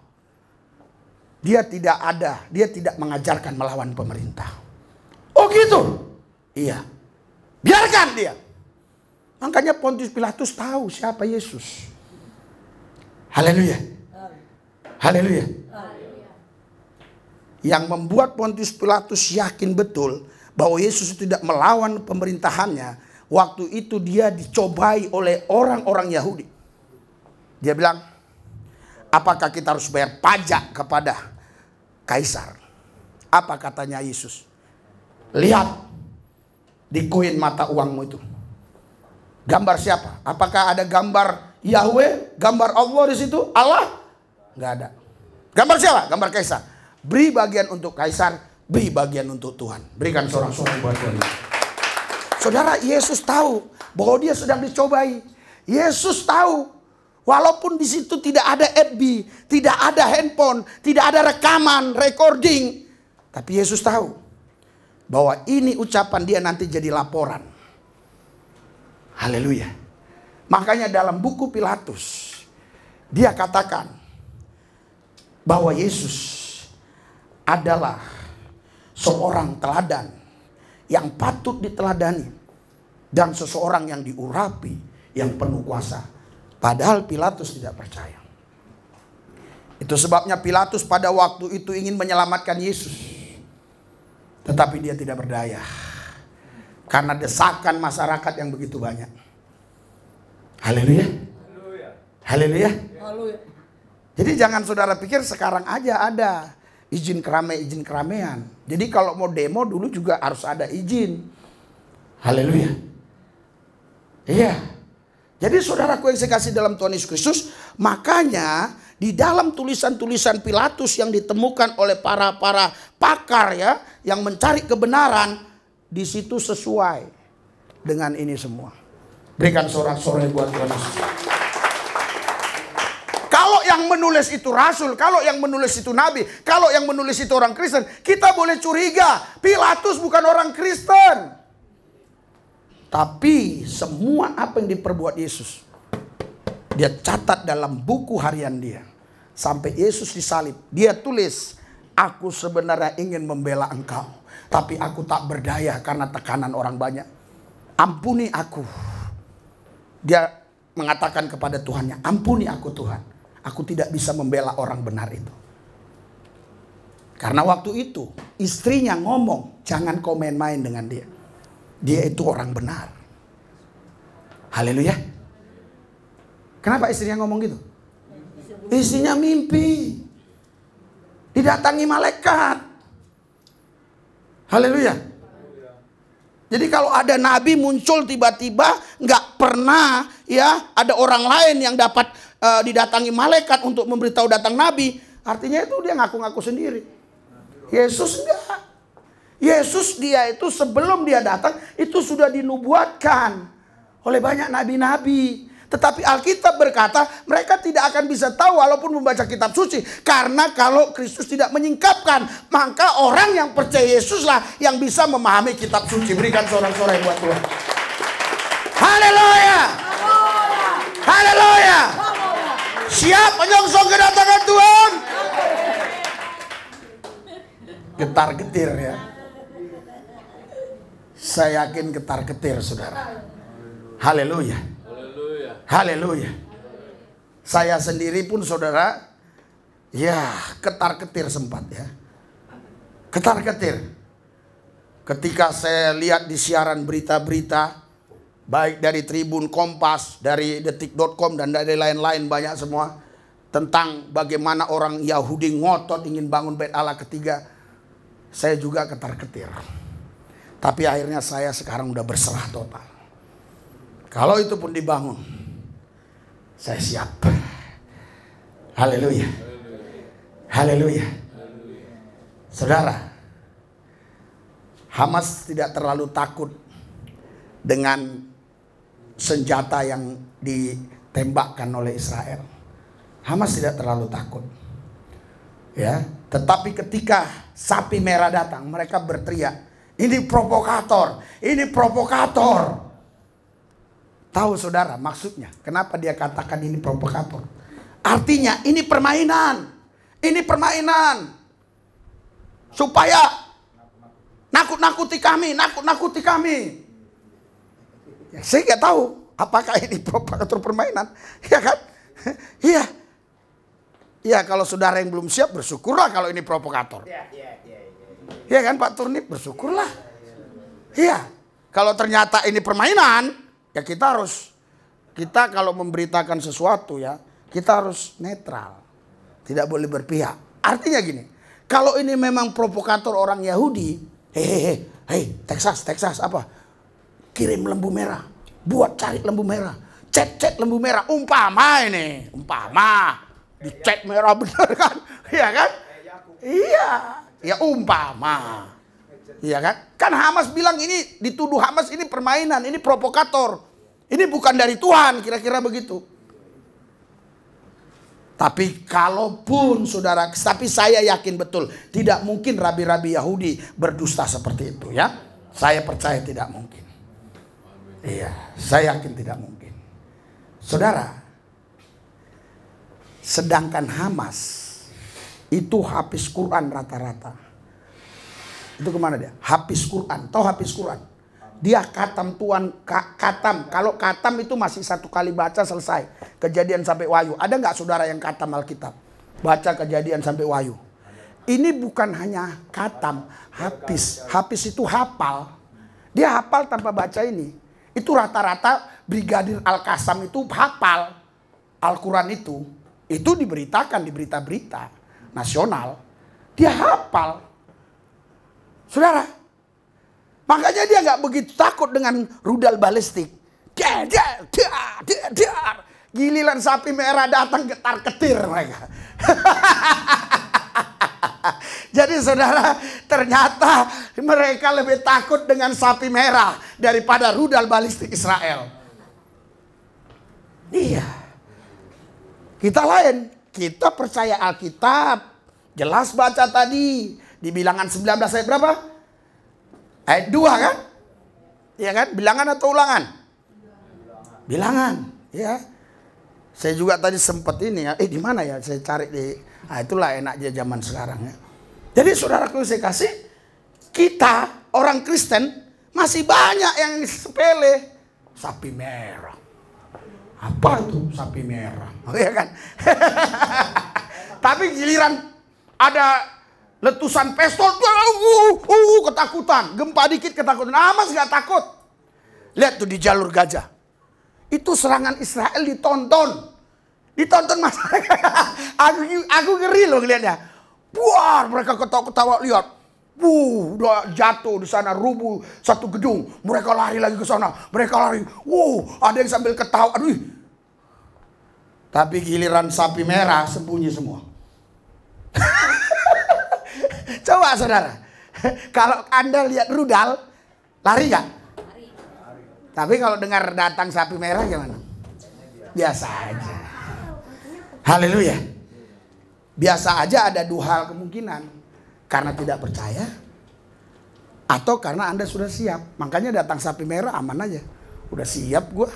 Dia tidak ada, dia tidak mengajarkan melawan pemerintah. Oh gitu? Iya. Biarkan dia. Makanya Pontius Pilatus tahu siapa Yesus. Haleluya. Haleluya. Yang membuat Pontius Pilatus yakin betul bahwa Yesus tidak melawan pemerintahannya. Waktu itu dia dicobai oleh orang-orang Yahudi. Dia bilang, apakah kita harus bayar pajak kepada Kaisar? Apa katanya Yesus? Lihat di koin mata uangmu itu. Gambar siapa? Apakah ada gambar Yahweh, gambar Allah di situ? Allah? Nggak ada. Gambar siapa? Gambar Kaisar. Beri bagian untuk Kaisar, beri bagian untuk Tuhan. Berikan sorak-sorai buat Tuhan. Saudara, Yesus tahu bahwa dia sedang dicobai. Yesus tahu Walaupun di situ tidak ada FB, tidak ada handphone, tidak ada rekaman, recording. Tapi Yesus tahu bahwa ini ucapan dia nanti jadi laporan. Haleluya. Makanya dalam buku Pilatus, dia katakan bahwa Yesus adalah seorang teladan yang patut diteladani. Dan seseorang yang diurapi, yang penuh kuasa. Padahal Pilatus tidak percaya. Itu sebabnya Pilatus pada waktu itu ingin menyelamatkan Yesus. Tetapi dia tidak berdaya. Karena desakan masyarakat yang begitu banyak. Haleluya. Haleluya. Jadi jangan saudara pikir sekarang aja ada izin keramaian. Jadi kalau mau demo dulu juga harus ada izin. Haleluya. Iya. Jadi saudaraku yang saya kasih dalam Tuhan Yesus Kristus, makanya di dalam tulisan-tulisan Pilatus yang ditemukan oleh para pakar ya, yang mencari kebenaran, di situ sesuai dengan ini semua. Berikan sorak-sorai buat Tuhan Yesus. Kalau yang menulis itu rasul, kalau yang menulis itu nabi, kalau yang menulis itu orang Kristen, kita boleh curiga Pilatus bukan orang Kristen. Tapi semua apa yang diperbuat Yesus, dia catat dalam buku harian dia. Sampai Yesus disalib, dia tulis, aku sebenarnya ingin membela engkau, tapi aku tak berdaya karena tekanan orang banyak. Ampuni aku. Dia mengatakan kepada Tuhannya, ampuni aku Tuhan. Aku tidak bisa membela orang benar itu. Karena waktu itu istrinya ngomong, jangan kau main-main dengan dia. Dia itu orang benar. Haleluya. Kenapa istrinya ngomong gitu? Istrinya mimpi. Didatangi malaikat. Haleluya. Jadi kalau ada nabi muncul tiba-tiba, nggak pernah ya ada orang lain yang dapat didatangi malaikat untuk memberitahu datang nabi. Artinya itu dia ngaku-ngaku sendiri. Yesus enggak. Yesus dia itu sebelum dia datang itu sudah dinubuatkan oleh banyak nabi-nabi. Tetapi Alkitab berkata mereka tidak akan bisa tahu walaupun membaca kitab suci. Karena kalau Kristus tidak menyingkapkan, maka orang yang percaya Yesuslah yang bisa memahami kitab suci. Berikan sorak-sorai buat Tuhan. Haleluya. Haleluya. Siap menyongsong kedatangan Tuhan. Getar-getir ya. Saya yakin getar-getir saudara. Haleluya. Haleluya. Saya sendiri pun saudara, ya getar-getir sempat ya. Getar-getir. Ketika saya lihat di siaran berita-berita, baik dari Tribun Kompas, dari Detik.com dan dari lain-lain banyak semua. Tentang bagaimana orang Yahudi ngotot ingin bangun Bait Allah ketiga. Saya juga getar-getir. Tapi akhirnya saya sekarang udah berserah total. Kalau itu pun dibangun, saya siap. Haleluya. Haleluya. Saudara, Hamas tidak terlalu takut dengan senjata yang ditembakkan oleh Israel. Hamas tidak terlalu takut. Ya, tetapi ketika sapi merah datang, mereka berteriak, ini provokator, ini provokator. Tahu saudara maksudnya? Kenapa dia katakan ini provokator? Artinya ini permainan. Ini permainan. Supaya nakut-nakuti kami, nakut-nakuti kami. Ya, saya nggak tahu apakah ini provokator permainan. Ya kan? Iya. Ya kalau saudara yang belum siap bersyukurlah kalau ini provokator. Ya kan Pak Turnip, bersyukurlah. Iya. Kalau ternyata ini permainan, ya kita kalau memberitakan sesuatu ya, kita harus netral. Tidak boleh berpihak. Artinya gini, kalau ini memang provokator orang Yahudi, hei Texas apa? Kirim lembu merah, buat cari lembu merah, cet lembu merah, umpama dicet merah bener kan? Iya kan? Iya, ya umpama. Iya kan? Kan Hamas bilang ini, dituduh Hamas ini permainan, ini provokator. Ini bukan dari Tuhan, kira-kira begitu. Tapi kalaupun saudara, tapi saya yakin betul tidak mungkin rabi-rabi Yahudi berdusta seperti itu ya. Saya percaya tidak mungkin. Iya, saya yakin tidak mungkin. Saudara, sedangkan Hamas itu hafiz Quran rata-rata. Itu kemana dia? Hafiz Quran. Tahu hafiz Quran? Dia katam katam. Kalau katam itu masih satu kali baca selesai. Kejadian sampai Wahyu. Ada nggak saudara yang katam Alkitab? Baca Kejadian sampai Wahyu. Ini bukan hanya katam, hafiz. Hafiz itu hafal. Dia hafal tanpa baca ini. Itu rata-rata Brigadir Al-Qassam itu hafal Al-Quran itu. Itu diberitakan di berita-berita nasional. Dia hafal. Saudara, makanya dia nggak begitu takut dengan rudal balistik. Giliran sapi merah datang getar-getir mereka. Jadi saudara, ternyata mereka lebih takut dengan sapi merah daripada rudal balistik Israel. Iya. Kita lain. Kita percaya Alkitab. Jelas baca tadi. Di Bilangan 19 ayat berapa? Ayat 2 kan? Iya kan? Bilangan atau ulangan? Bilangan. Ya. Saya juga tadi sempat ini ya. Di mana ya? Saya cari di. Nah, itulah enaknya zaman sekarang ya. Jadi saudaraku saya kasih. Kita orang Kristen masih banyak yang sepele. Sapi merah. Apa itu sapi merah? Oh, ya kan? Tapi giliran ada letusan pistol, ketakutan. Gempa dikit ketakutan. Hamas gak takut. Lihat tuh di jalur Gaza. Itu serangan Israel ditonton. Ditonton masyarakat. Aku ngeri loh lihatnya. Buar mereka ketawa-ketawa lihat. Udah jatuh di sana, rubuh satu gedung. Mereka lari lagi ke sana. Mereka lari. Ada yang sambil ketawa. Aduh. Tapi giliran sapi merah sembunyi semua. Coba saudara, kalau Anda lihat rudal, lari gak? Tapi kalau dengar datang sapi merah gimana? Biasa aja. Haleluya. Biasa aja, ada dua hal kemungkinan. Karena tidak percaya, atau karena Anda sudah siap. Makanya datang sapi merah aman aja. Udah siap gue.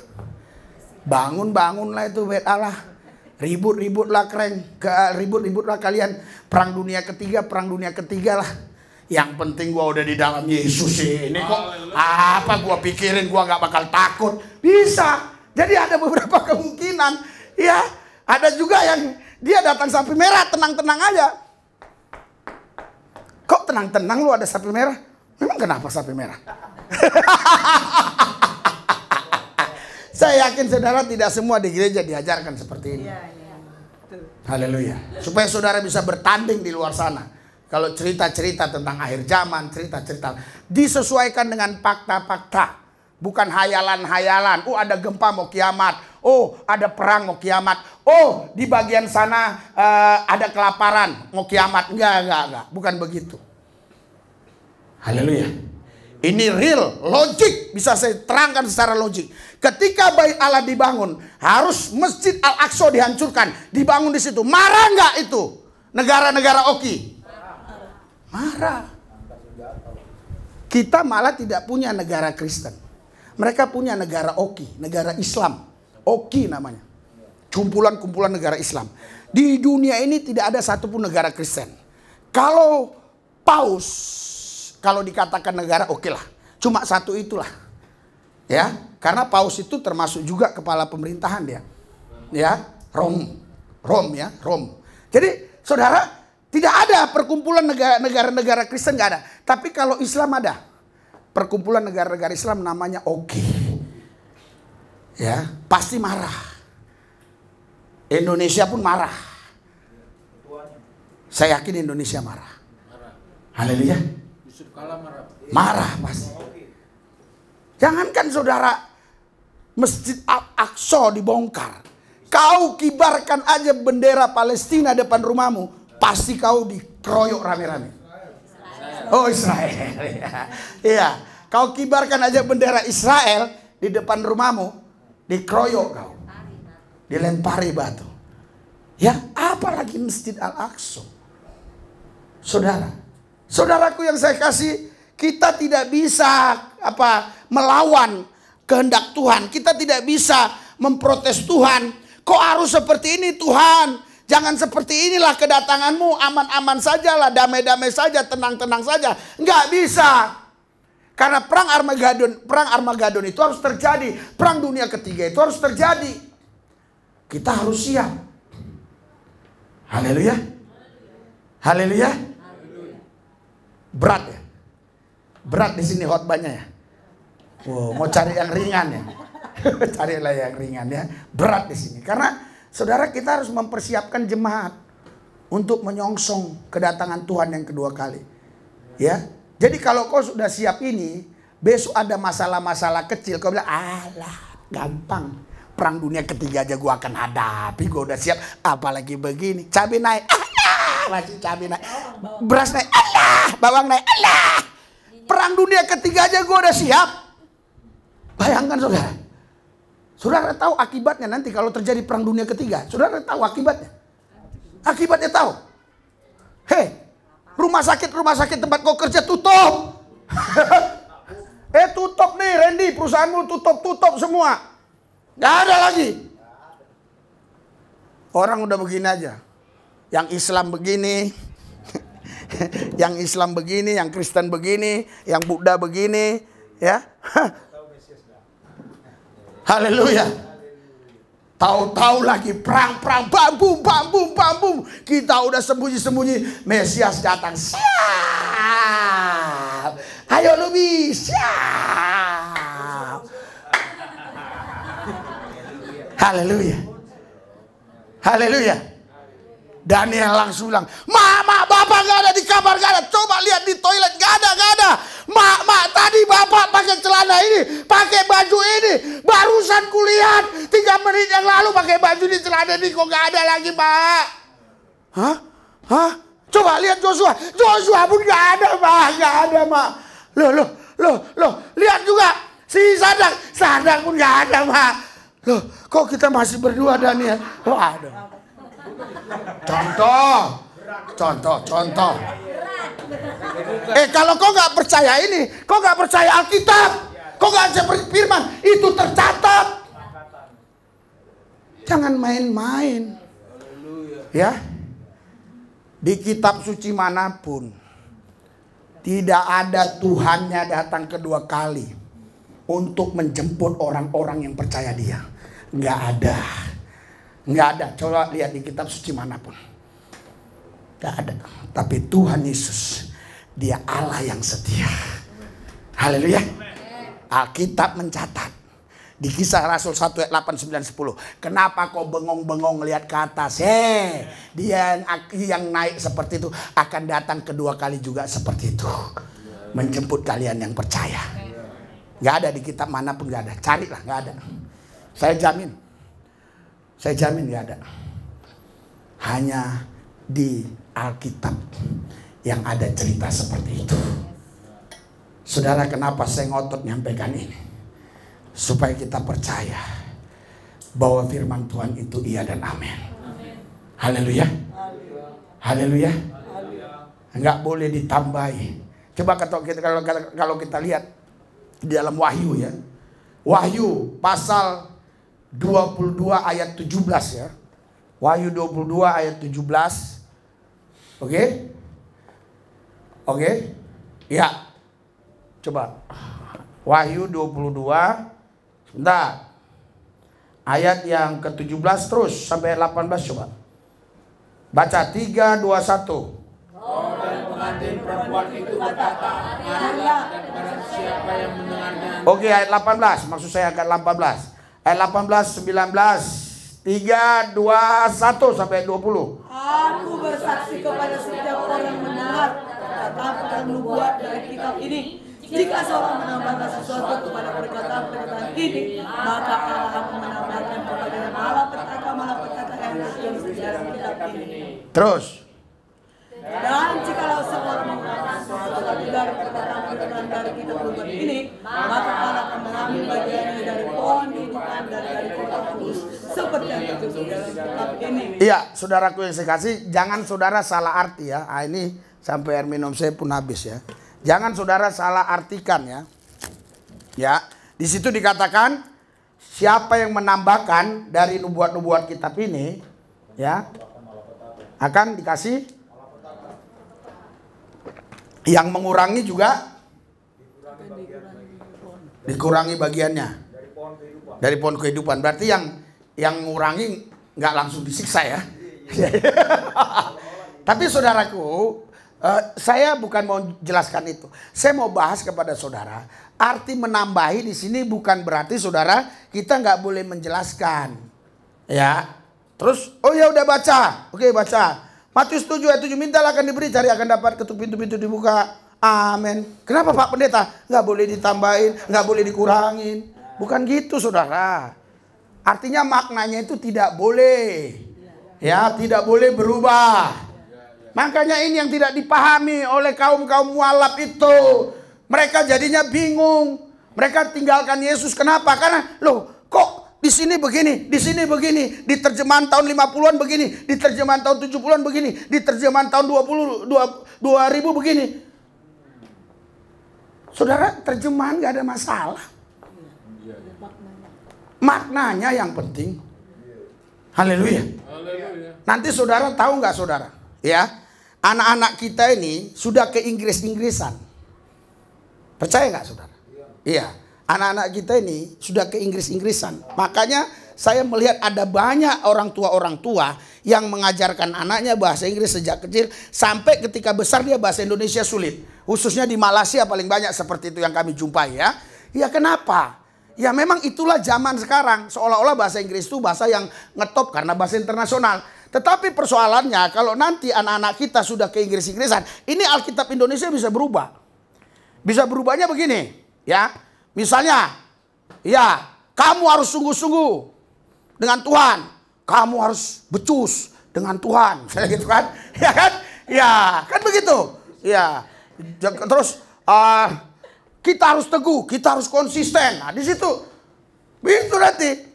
Bangun-bangunlah itu bait Allah. Ribut-ributlah ribut-ributlah kalian. Perang dunia ketiga lah. Yang penting gua udah di dalam Yesus ini kok. Apa gua pikirin gua gak bakal takut. Bisa. Jadi ada beberapa kemungkinan. Ya, ada juga yang dia datang sapi merah tenang-tenang aja. Kok tenang-tenang lu ada sapi merah? Memang kenapa sapi merah? Saya yakin saudara tidak semua di gereja diajarkan seperti ini. Haleluya. Supaya saudara bisa bertanding di luar sana. Kalau cerita-cerita tentang akhir zaman, cerita-cerita disesuaikan dengan fakta-fakta. Bukan hayalan-hayalan. Ada gempa mau kiamat. Ada perang mau kiamat. Di bagian sana ada kelaparan mau kiamat. Enggak. Bukan begitu. Haleluya. Ini real, logik, bisa saya terangkan secara logik. Ketika Bait Allah dibangun, harus Masjid Al-Aqsa dihancurkan, dibangun di situ. Marah nggak itu negara-negara Oki? Marah. Kita malah tidak punya negara Kristen. Mereka punya negara Oki, negara Islam. Oki namanya. Kumpulan-kumpulan negara Islam. Di dunia ini tidak ada satupun negara Kristen. Kalau Paus, kalau dikatakan negara, oke lah. Cuma satu itulah. Ya, karena Paus itu termasuk juga kepala pemerintahan dia. Ya, Rom ya. Jadi, saudara, tidak ada perkumpulan negara-negara Kristen, nggak ada. Tapi kalau Islam ada. Perkumpulan negara-negara Islam namanya Oki. Ya, pasti marah. Indonesia pun marah. Saya yakin Indonesia marah. Haleluya. Marah pasti. Jangankan saudara Masjid Al-Aqsa dibongkar, kau kibarkan aja bendera Palestina depan rumahmu, pasti kau dikeroyok rame-rame. Israel. Iya, kau kibarkan aja bendera Israel di depan rumahmu, dikeroyok kau, dilempari batu. Ya, apalagi Masjid Al-Aqsa. Saudara, saudaraku yang saya kasih, kita tidak bisa melawan kehendak Tuhan. Kita tidak bisa memprotes Tuhan. Kok harus seperti ini Tuhan? Jangan seperti inilah kedatanganmu, aman-aman sajalah, damai-damai saja, tenang-tenang saja. Nggak bisa. Karena perang Armageddon itu harus terjadi. Perang dunia ketiga itu harus terjadi. Kita harus siap. Haleluya. Haleluya. Berat ya. Berat di sini khotbahnya ya. Wow, mau cari yang ringan ya. Carilah yang ringan ya. Berat di sini. Karena saudara, kita harus mempersiapkan jemaat untuk menyongsong kedatangan Tuhan yang kedua kali. Ya. Jadi kalau kau sudah siap ini, besok ada masalah-masalah kecil, kau bilang, alah, gampang. Perang dunia ketiga aja gua akan hadapi, gua udah siap. Apalagi begini, cabai naik, alah, masih cabai naik. Beras naik, alah, bawang naik, alah. Perang dunia ketiga aja gua udah siap. Bayangkan saudara. Saudara tahu akibatnya nanti kalau terjadi perang dunia ketiga. Saudara tahu akibatnya? Akibatnya tahu. Hei, rumah sakit tempat kau kerja tutup. Tutup nih Randy, perusahaanmu tutup semua. Gak ada lagi. Orang udah begini aja. Yang Islam begini. Yang Islam begini, yang Kristen begini, yang Buddha begini, ya. Haleluya. Tahu-tahu lagi perang, bam. Kita udah sembunyi. Mesias datang. Siap. Ayo lebih siap. Haleluya. Haleluya. Daniel langsung bilang, Mak, Bapak gak ada di kamar, gak ada. Coba lihat di toilet, gak ada. Mak, tadi Bapak pakai celana ini, pakai baju ini. Barusan kulihat 3 menit yang lalu pakai baju di celana ini, kok gak ada lagi, Pak? Hah? Coba lihat Joshua pun gak ada, Mak. Gak ada, Mak. Loh, lihat juga si Sadang pun gak ada, Mak. Loh, kok kita masih berdua, Daniel? Waduh. Contoh. Kalau kau nggak percaya ini, kau nggak percaya Alkitab, kau nggak percaya firman, itu tercatat. Jangan main-main. Ya, di kitab suci manapun tidak ada Tuhannya datang kedua kali untuk menjemput orang-orang yang percaya Dia. Nggak ada. Coba lihat di kitab suci manapun. Nggak ada. Tapi Tuhan Yesus, Dia Allah yang setia. Haleluya. Alkitab mencatat. Di Kisah Rasul 1 ayat 8, 9, 10. Kenapa kau bengong-bengong lihat ke atas? Dia yang naik seperti itu akan datang kedua kali juga seperti itu. Menjemput kalian yang percaya. Nggak ada di kitab manapun, nggak ada. Carilah, nggak ada. Saya jamin nggak ada. Hanya di Alkitab yang ada cerita seperti itu. Saudara, kenapa saya ngotot nyampaikan ini? Supaya kita percaya bahwa firman Tuhan itu iya dan amin. Haleluya. Haleluya. Enggak boleh ditambahi. Coba kalau kita lihat di dalam Wahyu ya. Wahyu pasal 22 ayat 17 ya. Wahyu 22 ayat 17. Oke? Ya. Coba. Wahyu 22. Sebentar. Ayat yang ke-17 terus sampai 18 coba. Baca 3, 2, 1. Dan pengantin perempuan itu berkata, marilah, dan barang siapa yang mendengarnya. Oke, ayat 18. Maksud saya ayat 18. Ayat 18, 19. 3, 2, 1 sampai 20. Aku bersaksi kepada setiap orang mendengar kata-kata nubuat dari kitab ini. Jika seorang menambahkan sesuatu kepada perkataan ini, maka Allah akan menambahkan kepada malapetaka yang tertulis di dalam kitab ini. Terus. Dan jikalau seorang mengatakan sesuatu dari perkataan dari kitab nubuat ini, maka Allah akan mengambil bagiannya dari pohon kehidupan dan dari kota kudus, seperti yang tertulis Iya, saudaraku yang saya kasih, jangan saudara salah arti ya. Ini sampai air minum saya pun habis ya. Jangan saudara salah artikan ya. Ya, di situ dikatakan siapa yang menambahkan dari nubuat-nubuat kitab ini ya akan dikasih, yang mengurangi juga dikurangi bagiannya dari pohon kehidupan. Berarti yang mengurangi nggak langsung disiksa ya. Tapi saudaraku, saya bukan mau jelaskan itu. Saya mau bahas kepada saudara, arti menambahi di sini bukan berarti saudara kita nggak boleh menjelaskan, ya. Terus, oh ya udah baca, oke baca. Matius 7 ayat 7, mintalah akan diberi, cari akan dapat, ketuk pintu-pintu dibuka. Amin. Kenapa Pak Pendeta? Nggak boleh ditambahin, nggak boleh dikurangin. Bukan gitu saudara. Artinya maknanya itu tidak boleh, ya, tidak boleh berubah. Makanya ini yang tidak dipahami oleh kaum-kaum mualaf itu. Mereka jadinya bingung. Mereka tinggalkan Yesus. Kenapa? Karena loh kok di sini begini, di sini begini, di terjemahan tahun 50-an begini, di terjemahan tahun 70-an begini, di terjemahan tahun 2000 begini. Saudara, terjemahan gak ada masalah. Maknanya yang penting. Haleluya. Nanti saudara tahu nggak saudara? Ya, anak-anak kita ini sudah ke Inggris-Inggrisan. Percaya nggak saudara? Iya, anak-anak kita ini sudah ke Inggris-Inggrisan. Makanya saya melihat ada banyak orang tua yang mengajarkan anaknya bahasa Inggris sejak kecil, sampai ketika besar dia bahasa Indonesia sulit. Khususnya di Malaysia paling banyak seperti itu yang kami jumpai ya. Ya kenapa? Ya memang itulah zaman sekarang. Seolah-olah bahasa Inggris itu bahasa yang ngetop karena bahasa internasional. Tetapi persoalannya kalau nanti anak-anak kita sudah ke Inggris-Inggrisan, ini Alkitab Indonesia bisa berubah. Bisa berubahnya begini, ya. Misalnya, ya, kamu harus sungguh-sungguh dengan Tuhan. Kamu harus becus dengan Tuhan. Misalnya gitu kan? Ya kan? Ya, kan begitu. Ya. Terus kita harus teguh, kita harus konsisten. Nah, di situ itu nanti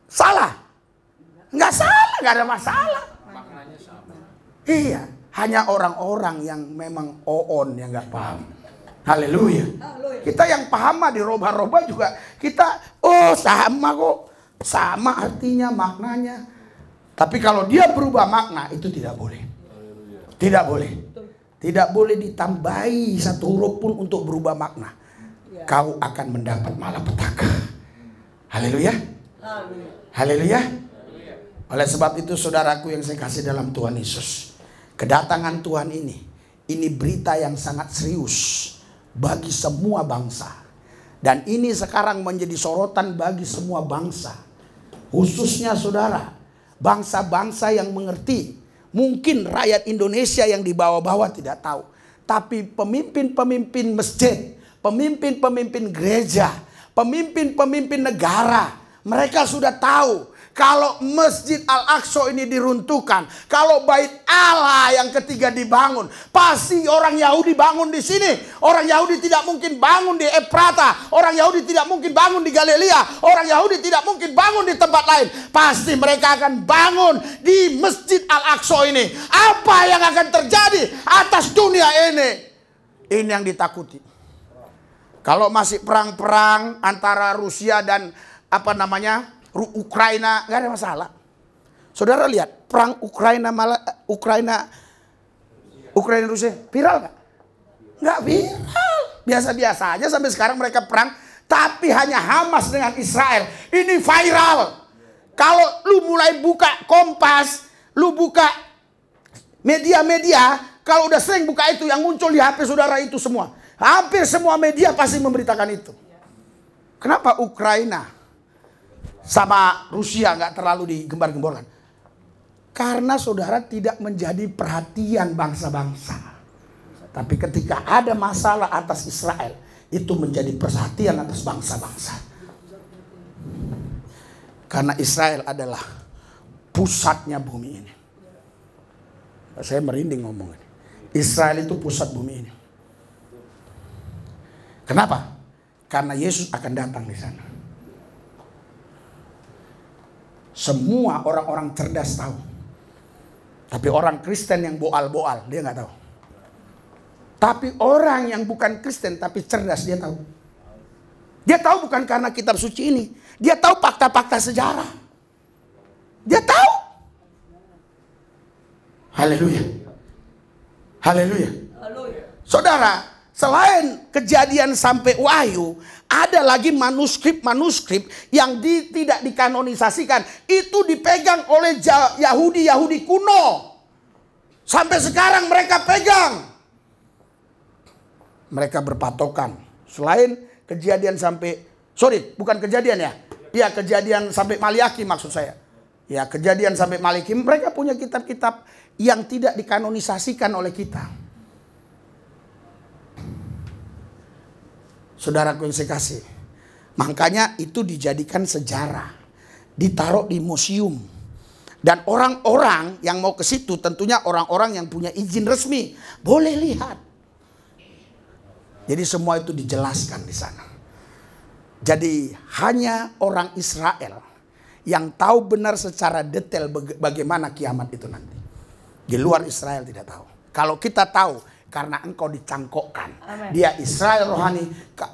salah. Nggak salah, nggak ada masalah. Iya, hanya orang-orang yang memang on yang nggak paham. Haleluya. Kita yang paham mah dirubah-rubah juga kita, oh sama kok, sama artinya, maknanya. Tapi kalau dia berubah makna itu tidak boleh. Tidak boleh. Tidak boleh ditambahi satu huruf pun untuk berubah makna. Kau akan mendapat malapetaka. Haleluya. Haleluya. Oleh sebab itu saudaraku yang saya kasih dalam Tuhan Yesus, kedatangan Tuhan ini berita yang sangat serius bagi semua bangsa. Dan ini sekarang menjadi sorotan bagi semua bangsa. Khususnya saudara, bangsa-bangsa yang mengerti. Mungkin rakyat Indonesia yang di bawah-bawah tidak tahu. Tapi pemimpin-pemimpin masjid, pemimpin-pemimpin gereja, pemimpin-pemimpin negara, mereka sudah tahu kalau Masjid Al-Aqsa ini diruntuhkan, kalau Bait Allah yang ketiga dibangun, pasti orang Yahudi bangun di sini. Orang Yahudi tidak mungkin bangun di Efrata, orang Yahudi tidak mungkin bangun di Galilea, orang Yahudi tidak mungkin bangun di tempat lain. Pasti mereka akan bangun di Masjid Al-Aqsa ini. Apa yang akan terjadi atas dunia ini? Ini yang ditakuti. Kalau masih perang-perang antara Rusia dan Ukraina, nggak ada masalah. Saudara lihat perang Ukraina Rusia viral nggak? Nggak viral, biasa-biasa aja sampai sekarang mereka perang. Tapi hanya Hamas dengan Israel ini viral. Kalau lu mulai buka Kompas, lu buka media-media, kalau udah sering buka itu, yang muncul di HP saudara itu semua. Hampir semua media pasti memberitakan itu. Kenapa Ukraina sama Rusia nggak terlalu digembar-gemborkan? Karena saudara tidak menjadi perhatian bangsa-bangsa. Tapi ketika ada masalah atas Israel, itu menjadi perhatian atas bangsa-bangsa. Karena Israel adalah pusatnya bumi ini. Saya merinding ngomong ini. Israel itu pusat bumi ini. Kenapa? Karena Yesus akan datang di sana. Semua orang-orang cerdas tahu. Tapi orang Kristen yang boal-boal, dia nggak tahu. Tapi orang yang bukan Kristen tapi cerdas, dia tahu. Dia tahu bukan karena kitab suci ini. Dia tahu fakta-fakta sejarah. Dia tahu. Haleluya. Haleluya. Saudara, selain Kejadian sampai Wahyu, ada lagi manuskrip-manuskrip yang tidak dikanonisasikan. Itu dipegang oleh Yahudi kuno. Sampai sekarang mereka pegang. Mereka berpatokan. Selain Kejadian sampai, bukan Kejadian ya. Ya, Kejadian sampai Maliaki maksud saya. Ya, Kejadian sampai Maliaki, mereka punya kitab-kitab yang tidak dikanonisasikan oleh kita. Saudaraku yang saya kasih, makanya itu dijadikan sejarah, ditaruh di museum. Dan orang-orang yang mau ke situ tentunya orang-orang yang punya izin resmi, boleh lihat. Jadi semua itu dijelaskan di sana. Jadi hanya orang Israel yang tahu benar secara detail bagaimana kiamat itu nanti. Di luar Israel tidak tahu. Kalau kita tahu, karena engkau dicangkokkan. Amen. Dia Israel rohani,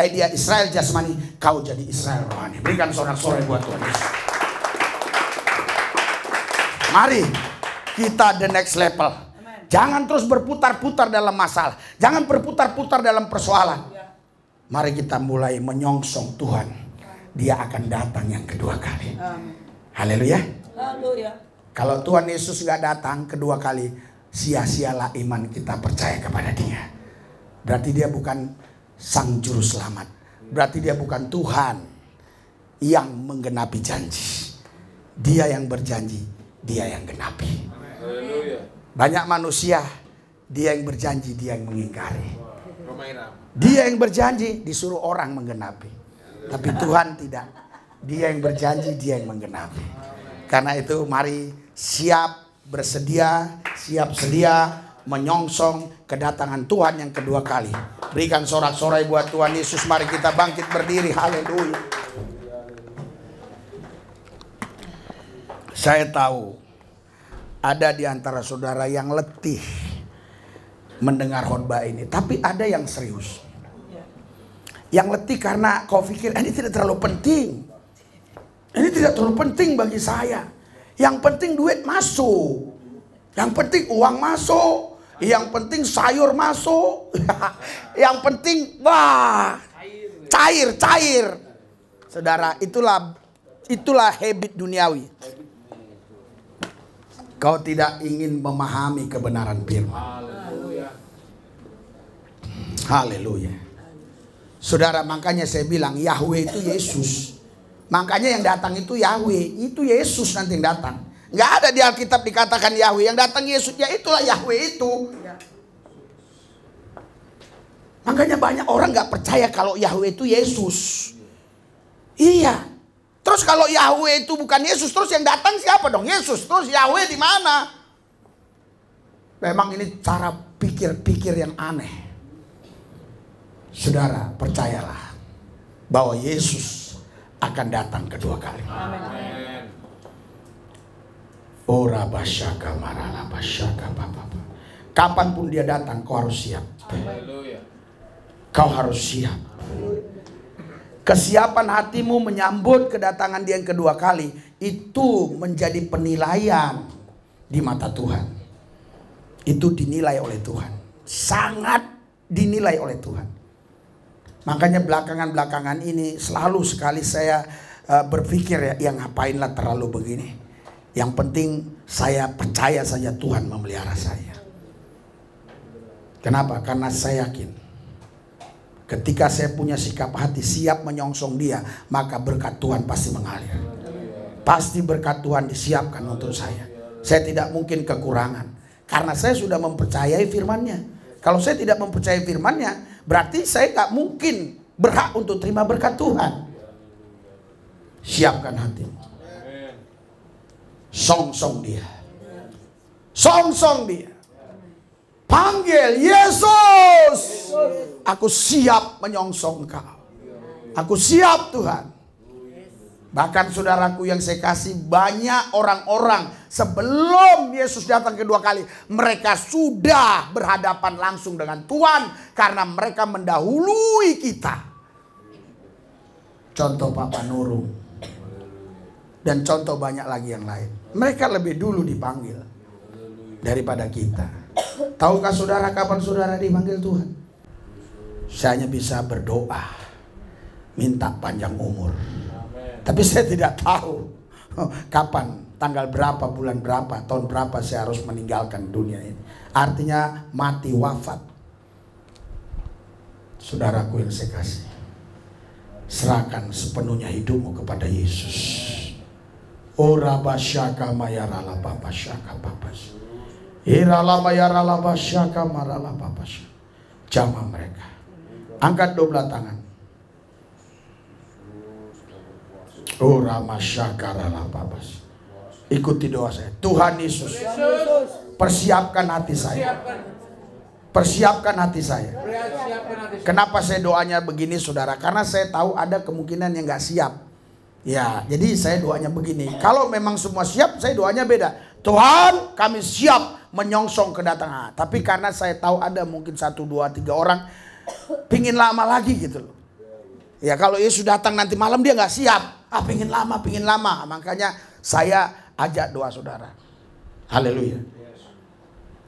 dia Israel jasmani, kau jadi Israel rohani. Berikan sorak-sorai buat Tuhan Yesus. Mari kita the next level. Amen. Jangan terus berputar-putar dalam masalah. Jangan berputar-putar dalam persoalan. Mari kita mulai menyongsong Tuhan. Dia akan datang yang kedua kali. Haleluya. Haleluya. Kalau Tuhan Yesus nggak datang kedua kali, sia-sialah iman kita percaya kepada Dia. Berarti Dia bukan Sang Juru Selamat. Berarti Dia bukan Tuhan yang menggenapi janji. Dia yang berjanji, Dia yang genapi. Banyak manusia, Dia yang berjanji, Dia yang mengingkari. Dia yang berjanji, disuruh orang menggenapi. Tapi Tuhan tidak. Dia yang berjanji, Dia yang menggenapi. Karena itu mari siap bersedia, siap sedia menyongsong kedatangan Tuhan yang kedua kali. Berikan sorak-sorai buat Tuhan Yesus. Mari kita bangkit berdiri. Haleluya. Saya tahu ada di antara saudara yang letih mendengar khotbah ini, tapi ada yang serius. Yang letih karena kau pikir ini tidak terlalu penting. Ini tidak terlalu penting bagi saya. Yang penting duit masuk. Yang penting uang masuk. Yang penting sayur masuk. Yang penting cair. Saudara, itulah habit duniawi. Kau tidak ingin memahami kebenaran firman. Haleluya. Saudara, makanya saya bilang Yahweh itu Yesus. Makanya yang datang itu Yahweh, itu Yesus nanti yang datang. Nggak ada di Alkitab dikatakan Yahweh, yang datang Yesus, ya itulah Yahweh itu. Makanya banyak orang nggak percaya kalau Yahweh itu Yesus. Iya. Terus kalau Yahweh itu bukan Yesus, terus yang datang siapa dong? Yesus. Terus Yahweh di mana? Memang ini cara pikir-pikir yang aneh. Saudara, percayalah bahwa Yesus akan datang kedua kali. Amin. Ora basyaka marala basyaka papa. Kapanpun dia datang, kau harus siap. Kau harus siap. Kesiapan hatimu menyambut kedatangan dia yang kedua kali itu menjadi penilaian di mata Tuhan. Itu dinilai oleh Tuhan. Sangat dinilai oleh Tuhan. Makanya belakangan ini selalu sekali saya berpikir ya ngapainlah terlalu begini. Yang penting saya percaya saja Tuhan memelihara saya. Kenapa? Karena saya yakin ketika saya punya sikap hati siap menyongsong dia, maka berkat Tuhan pasti mengalir. Pasti berkat Tuhan disiapkan untuk saya. Saya tidak mungkin kekurangan. Karena saya sudah mempercayai firman-Nya. Kalau saya tidak mempercayai firman-Nya, berarti saya tak mungkin berhak untuk terima berkat Tuhan. Siapkan hatimu. Songsong dia. Songsong dia. Panggil Yesus. Aku siap menyongsong Engkau. Aku siap Tuhan. Bahkan saudaraku yang saya kasih, banyak orang-orang sebelum Yesus datang kedua kali, mereka sudah berhadapan langsung dengan Tuhan karena mereka mendahului kita. Contoh Papa Nurung dan contoh banyak lagi yang lain. Mereka lebih dulu dipanggil daripada kita. Tahukah saudara kapan saudara dipanggil Tuhan? Saya hanya bisa berdoa, minta panjang umur. Tapi saya tidak tahu kapan, tanggal berapa, bulan berapa, tahun berapa saya harus meninggalkan dunia ini. Artinya mati, wafat. Saudaraku yang saya kasih, serahkan sepenuhnya hidupmu kepada Yesus. Ora basyaka mayarala babasyaka babas. Irala mayarala basyaka marala babas. Jamaah mereka. Angkat 12 tangan. Ora masyakarala babas. Ikuti doa saya. Tuhan Yesus, persiapkan hati saya. Persiapkan hati saya. Kenapa saya doanya begini saudara? Karena saya tahu ada kemungkinan yang gak siap. Ya, jadi saya doanya begini. Kalau memang semua siap, saya doanya beda. Tuhan, kami siap menyongsong kedatangan. Tapi karena saya tahu ada mungkin 1, 2, 3 orang pingin lama lagi gitu loh. Ya, kalau Yesus datang nanti malam dia gak siap. Pingin lama. Makanya saya ajak doa saudara. Haleluya.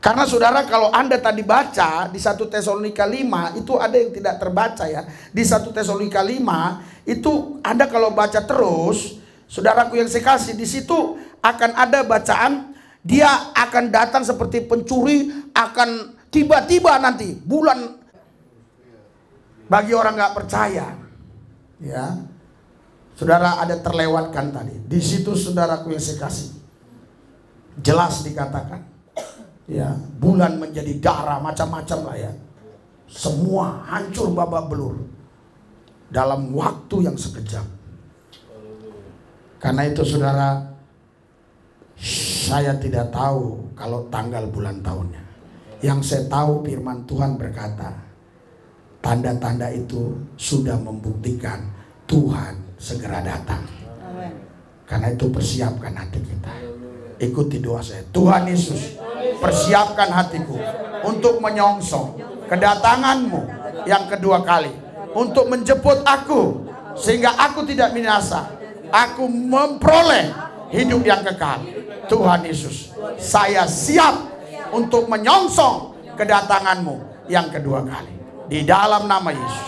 Karena saudara, kalau Anda tadi baca di 1 Tesalonika 5, itu ada yang tidak terbaca ya. Di 1 Tesalonika 5 itu Anda kalau baca terus, saudaraku yang saya kasih, di situ akan ada bacaan, dia akan datang seperti pencuri, akan tiba-tiba nanti bulan, bagi orang nggak percaya. Ya. Saudara, ada terlewatkan tadi. Di situ saudaraku yang saya kasih, jelas dikatakan, ya, bulan menjadi darah, macam-macam lah ya. Semua hancur babak belur dalam waktu yang sekejap. Karena itu saudara, saya tidak tahu kalau tanggal bulan tahunnya. Yang saya tahu firman Tuhan berkata, tanda-tanda itu sudah membuktikan Tuhan segera datang. Amen. Karena itu persiapkan hati kita. Ikuti doa saya. Tuhan Yesus, persiapkan hatiku untuk menyongsong kedatanganmu yang kedua kali, untuk menjemput aku sehingga aku tidak binasa, aku memperoleh hidup yang kekal. Tuhan Yesus, saya siap untuk menyongsong kedatanganmu yang kedua kali, di dalam nama Yesus.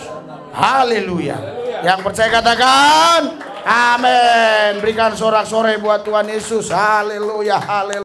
Haleluya. Yang percaya katakan amin. Berikan sorak-sorai buat Tuhan Yesus. Haleluya, haleluya.